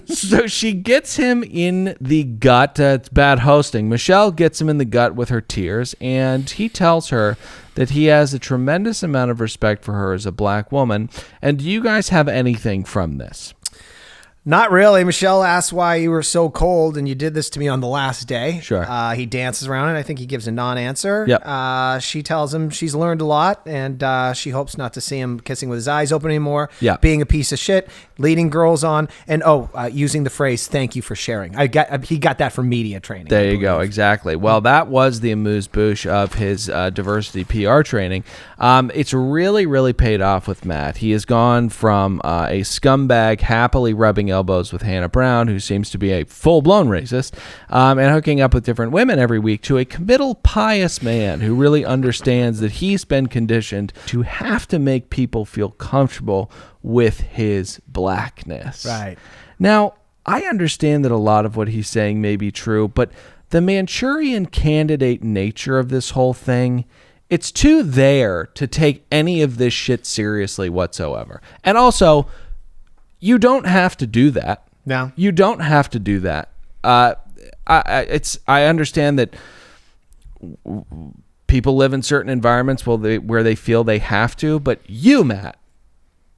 So she gets him in the gut. It's bad hosting. Michelle gets him in the gut with her tears, and he tells her that he has a tremendous amount of respect for her as a black woman. And do you guys have anything from this? Not really. Michelle asks why you were so cold and you did this to me on the last day. Sure. He dances around it. I think he gives a non-answer. Yep. She tells him she's learned a lot and she hopes not to see him kissing with his eyes open anymore. Yeah. Being a piece of shit, leading girls on, and using the phrase "thank you for sharing." He got that from media training. There you go. Exactly. Well, that was the amuse-bouche of his diversity PR training. It's really, really paid off with Matt. He has gone from a scumbag happily rubbing elbows with Hannah Brown, who seems to be a full-blown racist, and hooking up with different women every week, to a committal, pious man who really understands that he's been conditioned to have to make people feel comfortable with his blackness. Right. Now, I understand that a lot of what he's saying may be true, but the Manchurian candidate nature of this whole thing, it's too there to take any of this shit seriously whatsoever. And also, you don't have to do that. No. You don't have to do that. I understand that people live in certain environments where they feel they have to, but you, Matt,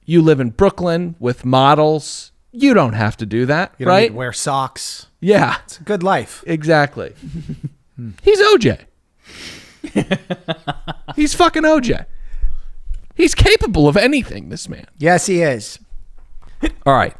you live in Brooklyn with models. You don't have to do that, You don't right? need to wear socks. Yeah, It's a good life. exactly. He's OJ. He's fucking OJ. He's capable of anything, this man. Yes, he is. All right.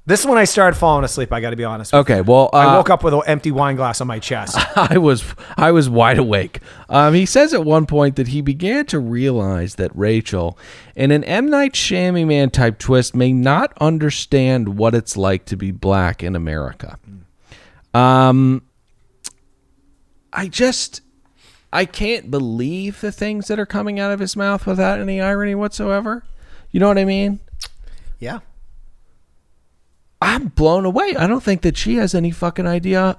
This is when I started falling asleep. I got to be honest. Okay, well, I woke up with an empty wine glass on my chest. I was wide awake. He says at one point that he began to realize that Rachel, in an M. Night Shyamalan type twist, may not understand what it's like to be black in America. I can't believe the things that are coming out of his mouth without any irony whatsoever. You know what I mean? Yeah. I'm blown away. I don't think that she has any fucking idea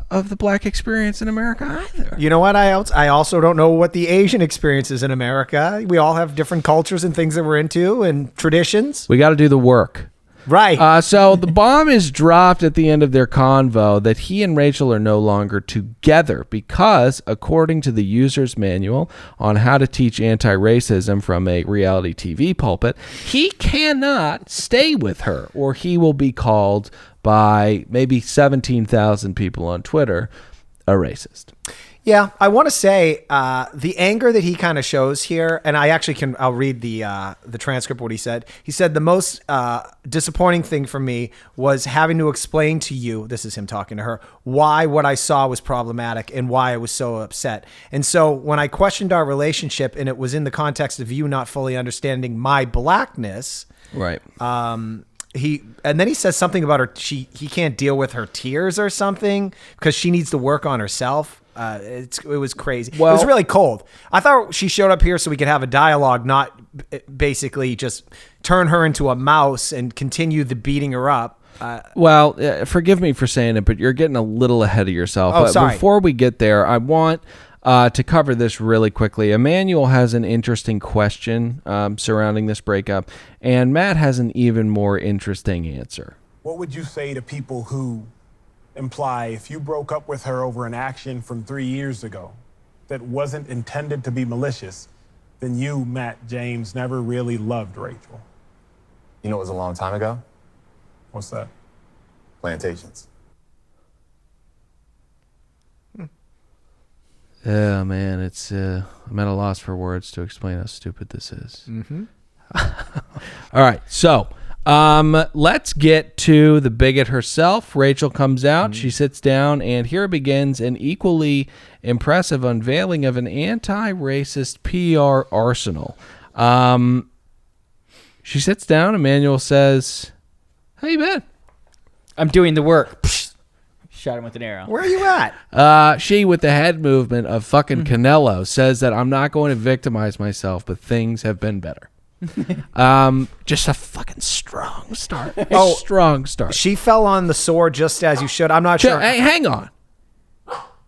of the black experience in America either. You know what? I also don't know what the Asian experience is in America. We all have different cultures and things that we're into and traditions. We got to do the work. Right. So the bomb is dropped at the end of their convo that he and Rachel are no longer together because, according to the user's manual on how to teach anti-racism from a reality TV pulpit, he cannot stay with her or he will be called by maybe 17,000 people on Twitter a racist. Yeah, I want to say the anger that he kind of shows here, and I'll read the transcript of what he said. He said the most disappointing thing for me was having to explain to you, this is him talking to her, why what I saw was problematic and why I was so upset. And so when I questioned our relationship, and it was in the context of you not fully understanding my blackness, Right. and then he says something about her. He can't deal with her tears or something because she needs to work on herself. It was crazy. Well, it was really cold. I thought she showed up here so we could have a dialogue, not basically just turn her into a mouse and continue the beating her up. Forgive me for saying it, but you're getting a little ahead of yourself. Oh, sorry. Before we get there, I want to cover this really quickly. Emmanuel has an interesting question surrounding this breakup, and Matt has an even more interesting answer. What would you say to people who imply if you broke up with her over an action from 3 years ago that wasn't intended to be malicious, then you, Matt James, never really loved Rachel? You know, it was a long time ago. What's that? Plantations. Yeah, man, it's I'm at a loss for words to explain how stupid this is. Mm-hmm. All right, so let's get to the bigot herself. Rachel comes out. She sits down, and here begins an equally impressive unveiling of an anti-racist PR arsenal. She sits down. Emmanuel says, "How you been?" I'm doing the work. Shot him with an arrow. Where are you at? She, with the head movement of fucking Canelo, says that I'm not going to victimize myself, but things have been better. Just a fucking strong start. Strong start. She fell on the sword just as you should. I'm not sure. Hey, hang on.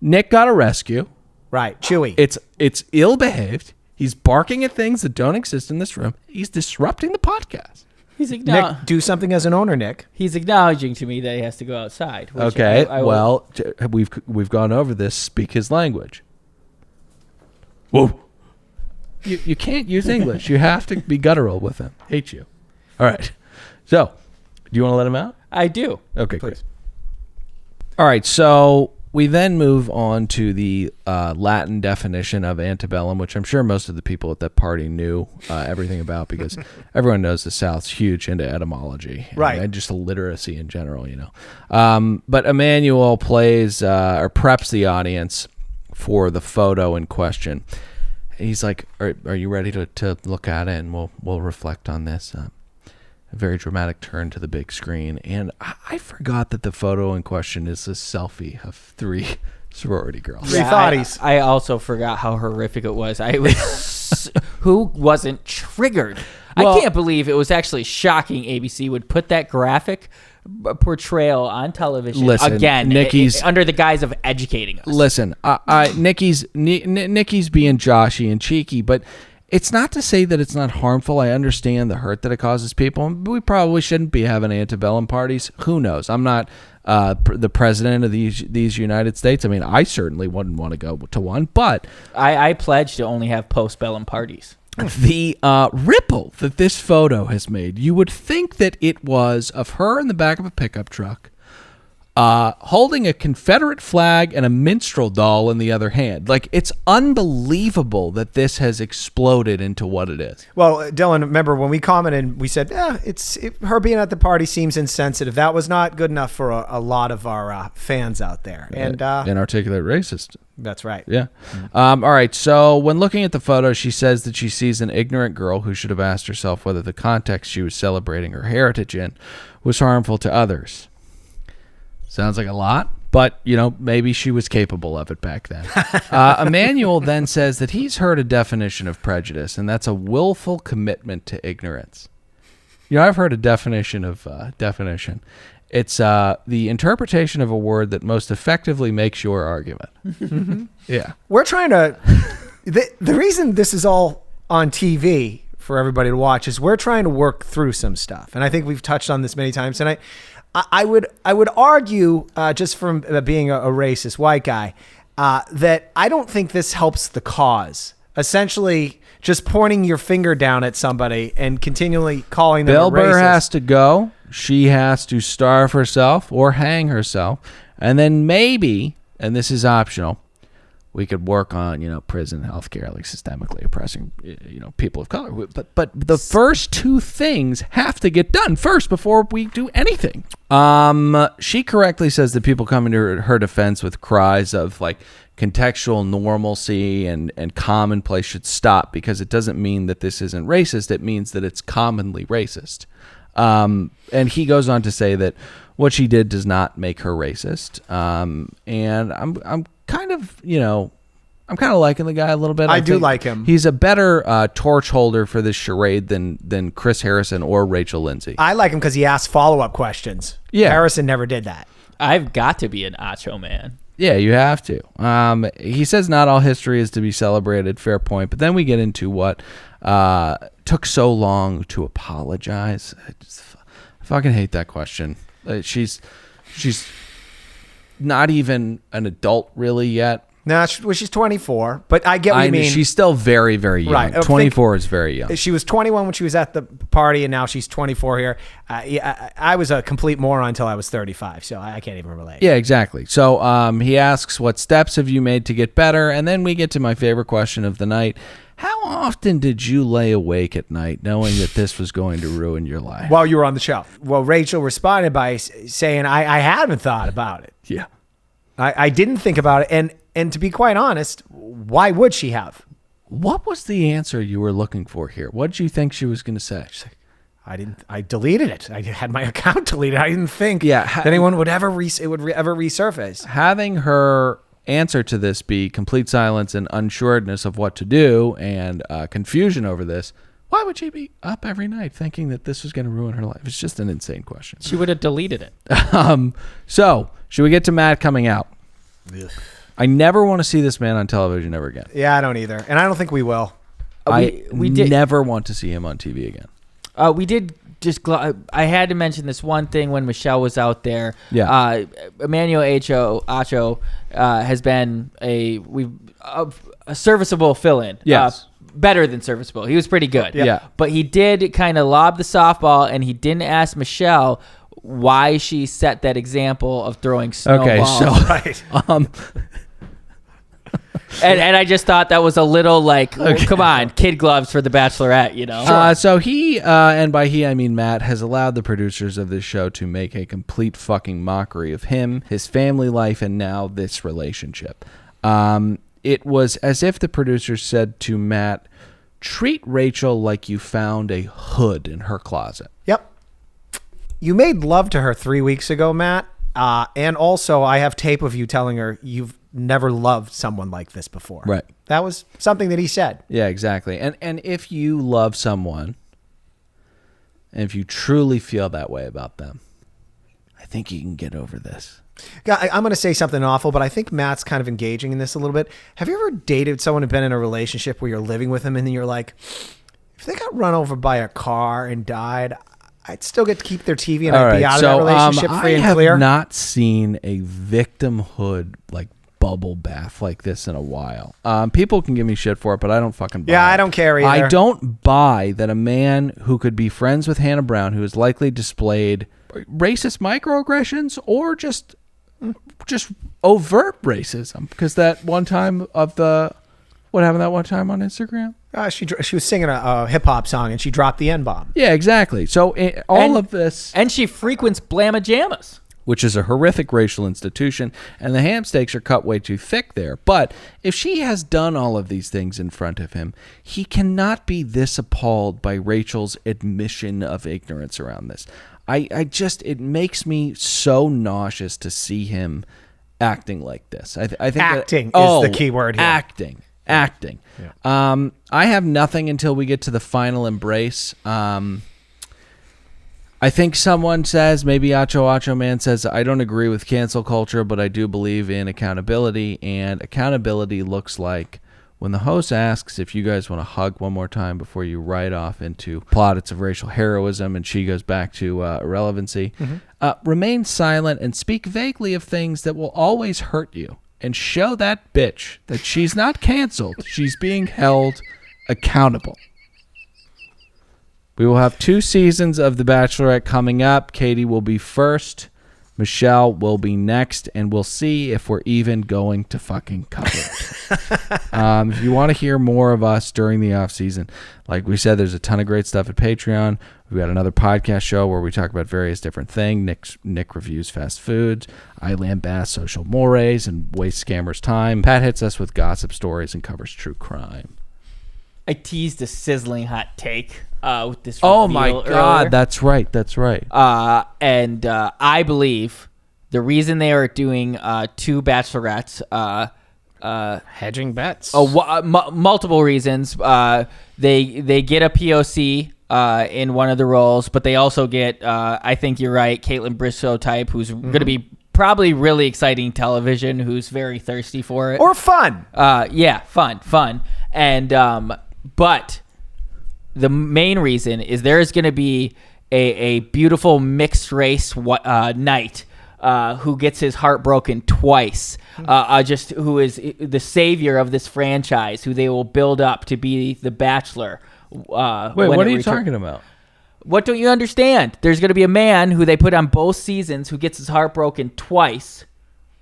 Nick got a rescue. Right, Chewy. It's ill-behaved. He's barking at things that don't exist in this room. He's disrupting the podcast. Nick, do something as an owner, Nick. He's acknowledging to me that he has to go outside. Which Okay, I will- we've gone over this. Speak his language. Whoa. You can't use English. You have to be guttural with him. Hate you. All right. So, do you want to let him out? I do. Okay, great. All right, so we then move on to the Latin definition of antebellum, which I'm sure most of the people at that party knew everything about because everyone knows the South's huge into etymology, right? And just literacy in general, But Emmanuel plays or preps the audience for the photo in question. He's like, "Are you ready to look at it, and we'll reflect on this?" A very dramatic turn to the big screen, and I forgot that the photo in question is a selfie of 3 sorority girls. Three thotties. I also forgot how horrific it was. I was who wasn't triggered. Well, I can't believe it was actually shocking. ABC would put that graphic portrayal on television again, Nikki's under the guise of educating us. Listen, Nikki's being joshy and cheeky, but it's not to say that it's not harmful. I understand the hurt that it causes people. We probably shouldn't be having antebellum parties. Who knows? I'm not the president of these United States. I mean, I certainly wouldn't want to go to one, but I pledge to only have postbellum parties. The ripple that this photo has made, you would think that it was of her in the back of a pickup truck, holding a Confederate flag and a minstrel doll in the other hand. Like, it's unbelievable that this has exploded into what it is. Well, Dylan, remember when we commented, we said, her being at the party seems insensitive. That was not good enough for a lot of our fans out there. And inarticulate racist. That's right. Yeah. All right. So when looking at the photo, she says that she sees an ignorant girl who should have asked herself whether the context she was celebrating her heritage in was harmful to others. Sounds like a lot, but, maybe she was capable of it back then. Emmanuel then says that he's heard a definition of prejudice, and that's a willful commitment to ignorance. I've heard a definition of definition. It's the interpretation of a word that most effectively makes your argument. Yeah. We're trying to... The reason this is all on TV for everybody to watch is we're trying to work through some stuff. And I think we've touched on this many times. And I would argue, just from being a racist white guy, that I don't think this helps the cause. Essentially, just pointing your finger down at somebody and continually calling them Bill a racist. Burr has to go. She has to starve herself or hang herself. And then maybe, and this is optional, we could work on, prison healthcare, like systemically oppressing, people of color. But the first 2 things have to get done first before we do anything. She correctly says that people coming to her defense with cries of like contextual normalcy and commonplace should stop, because it doesn't mean that this isn't racist. It means that it's commonly racist. And he goes on to say that what she did does not make her racist. And I'm kind of, I'm kind of liking the guy a little bit. I do like him. He's a better torch holder for this charade than Chris Harrison or Rachel Lindsay. I like him because he asked follow-up questions. Yeah. Harrison never did that. I've got to be an Acho man. Yeah, you have to. He says not all history is to be celebrated. Fair point. But then we get into what took so long to apologize. I fucking hate that question. She's not even an adult really yet. No, she's 24, but I get what you mean. She's still very, very young. Right. 24 is very young. She was 21 when she was at the party, and now she's 24 here. I was a complete moron until I was 35, so I can't even relate. Yeah, exactly. So he asks, what steps have you made to get better? And then we get to my favorite question of the night. How often did you lay awake at night knowing that this was going to ruin your life? While you were on the show. Well, Rachel responded by saying, I haven't thought about it. Yeah. I didn't think about it. And to be quite honest, why would she have? What was the answer you were looking for here? What did you think she was going to say? She's like, I deleted it. I had my account deleted. I didn't think that anyone would ever ever resurface. Having her answer to this be complete silence and unsureness of what to do and confusion over this, why would she be up every night thinking that this was going to ruin her life? It's just an insane question. She would have deleted it. So, should we get to Matt coming out? Ugh. I never want to see this man on television ever again. Yeah, I don't either. And I don't think we will. We never want to see him on TV again. We did just... I had to mention this one thing when Michelle was out there. Yeah. Emmanuel Acho has been a serviceable fill-in. Yes. better than serviceable. He was pretty good. Yeah. But he did kind of lob the softball, and he didn't ask Michelle why she set that example of throwing snowballs. Okay, so and I just thought that was a little like, well, come on, kid gloves for the Bachelorette, you know? So he, and by he I mean Matt, has allowed the producers of this show to make a complete fucking mockery of him, his family life, and now this relationship. It was as if the producers said to Matt, treat Rachel like you found a hood in her closet. Yep. You made love to her 3 weeks ago, Matt. And also I have tape of you telling her you've never loved someone like this before. Right. That was something that he said. Yeah, exactly. And if you love someone, and if you truly feel that way about them, I think you can get over this. I'm going to say something awful, but I think Matt's kind of engaging in this a little bit. Have you ever dated someone and been in a relationship where you're living with them and then you're like, if they got run over by a car and died, I'd still get to keep their TV and I'd be out of that relationship free and clear? I have not seen a victimhood like bubble bath like this in a while. People can give me shit for it, but I don't fucking buy it. I don't care either. I don't buy that a man who could be friends with Hannah Brown, who has likely displayed racist microaggressions or just overt racism, because that one time of what happened that one time on Instagram? She was singing a hip hop song and she dropped the N-bomb. Yeah, exactly. So all of this, and she frequents Blammajamas, which is a horrific racial institution, and the ham steaks are cut way too thick there. But if she has done all of these things in front of him, he cannot be this appalled by Rachel's admission of ignorance around this. It makes me so nauseous to see him acting like this. I think acting is the key word here. Acting. Yeah. I have nothing until we get to the final embrace. I think someone says, maybe Acho Man says, I don't agree with cancel culture, but I do believe in accountability. And accountability looks like when the host asks if you guys want to hug one more time before you ride off into plaudits of racial heroism and she goes back to irrelevancy, remain silent and speak vaguely of things that will always hurt you. And show that bitch that she's not canceled. She's being held accountable. We will have 2 seasons of The Bachelorette coming up. Katie will be first. Michelle will be next. And we'll see if we're even going to fucking cover it. If you want to hear more of us during the off season, like we said, there's a ton of great stuff at Patreon. We've got another podcast show where we talk about various different things. Nick reviews fast foods. I lambast social mores and waste scammers' time. Pat hits us with gossip stories and covers true crime. I teased a sizzling hot take with this reveal Oh my God, earlier. that's right. And I believe the reason they are doing 2 Bachelorettes, Hedging bets. multiple reasons. They get a POC in one of the roles, but they also get, I think you're right, Caitlin Bristow type, who's going to be probably really exciting television, who's very thirsty for it. Or fun. Yeah, fun. And but the main reason is there is going to be a beautiful mixed race knight who gets his heart broken twice, who is the savior of this franchise, who they will build up to be the Bachelor. Wait, what are you talking about? What don't you understand? There's going to be a man who they put on both seasons who gets his heart broken twice.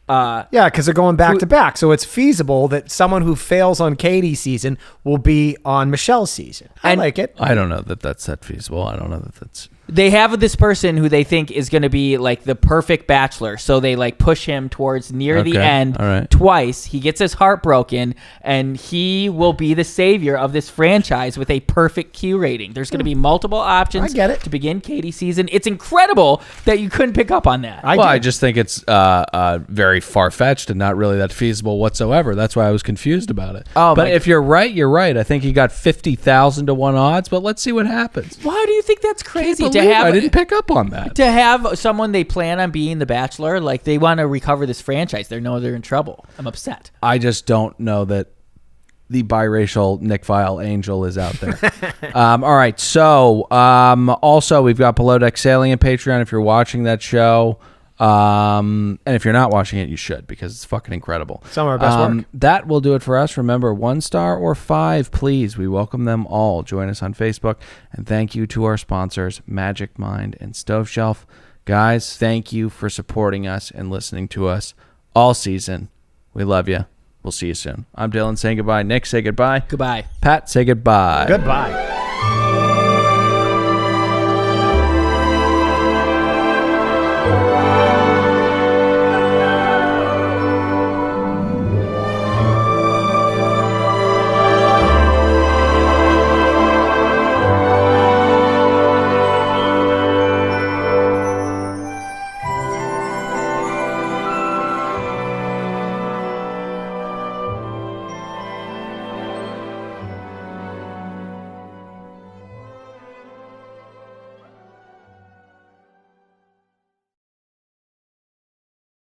Yeah, because they're going back to back. So it's feasible that someone who fails on Katie's season will be on Michelle's season. I like it. I don't know that that's that feasible. I don't know that that's... They have this person who they think is going to be like the perfect Bachelor. So they like push him towards near the end twice. He gets his heart broken and he will be the savior of this franchise with a perfect Q rating. There's going to be multiple options to begin Katie's season. It's incredible that you couldn't pick up on that. I just think it's very far-fetched and not really that feasible whatsoever. That's why I was confused about it. But if you're right, you're right. I think he got 50,000 to 1 odds, but let's see what happens. Why do you think that's crazy? I didn't pick up on that. To have someone they plan on being the Bachelor, like they want to recover this franchise. They know they're in trouble. I'm upset. I just don't know that the biracial Nick Vile angel is out there. All right. So also we've got Below Deck Sailing and Patreon. If you're watching that show, And if you're not watching it, you should, because it's fucking incredible. Some of our best work. That will do it for us. Remember, 1 star or 5, please. We welcome them all. Join us on Facebook. And thank you to our sponsors, Magic Mind and Stove Shelf. Guys, thank you for supporting us and listening to us all season. We love you. We'll see you soon. I'm Dylan saying goodbye. Nick, say goodbye. Goodbye. Pat, say goodbye. Goodbye.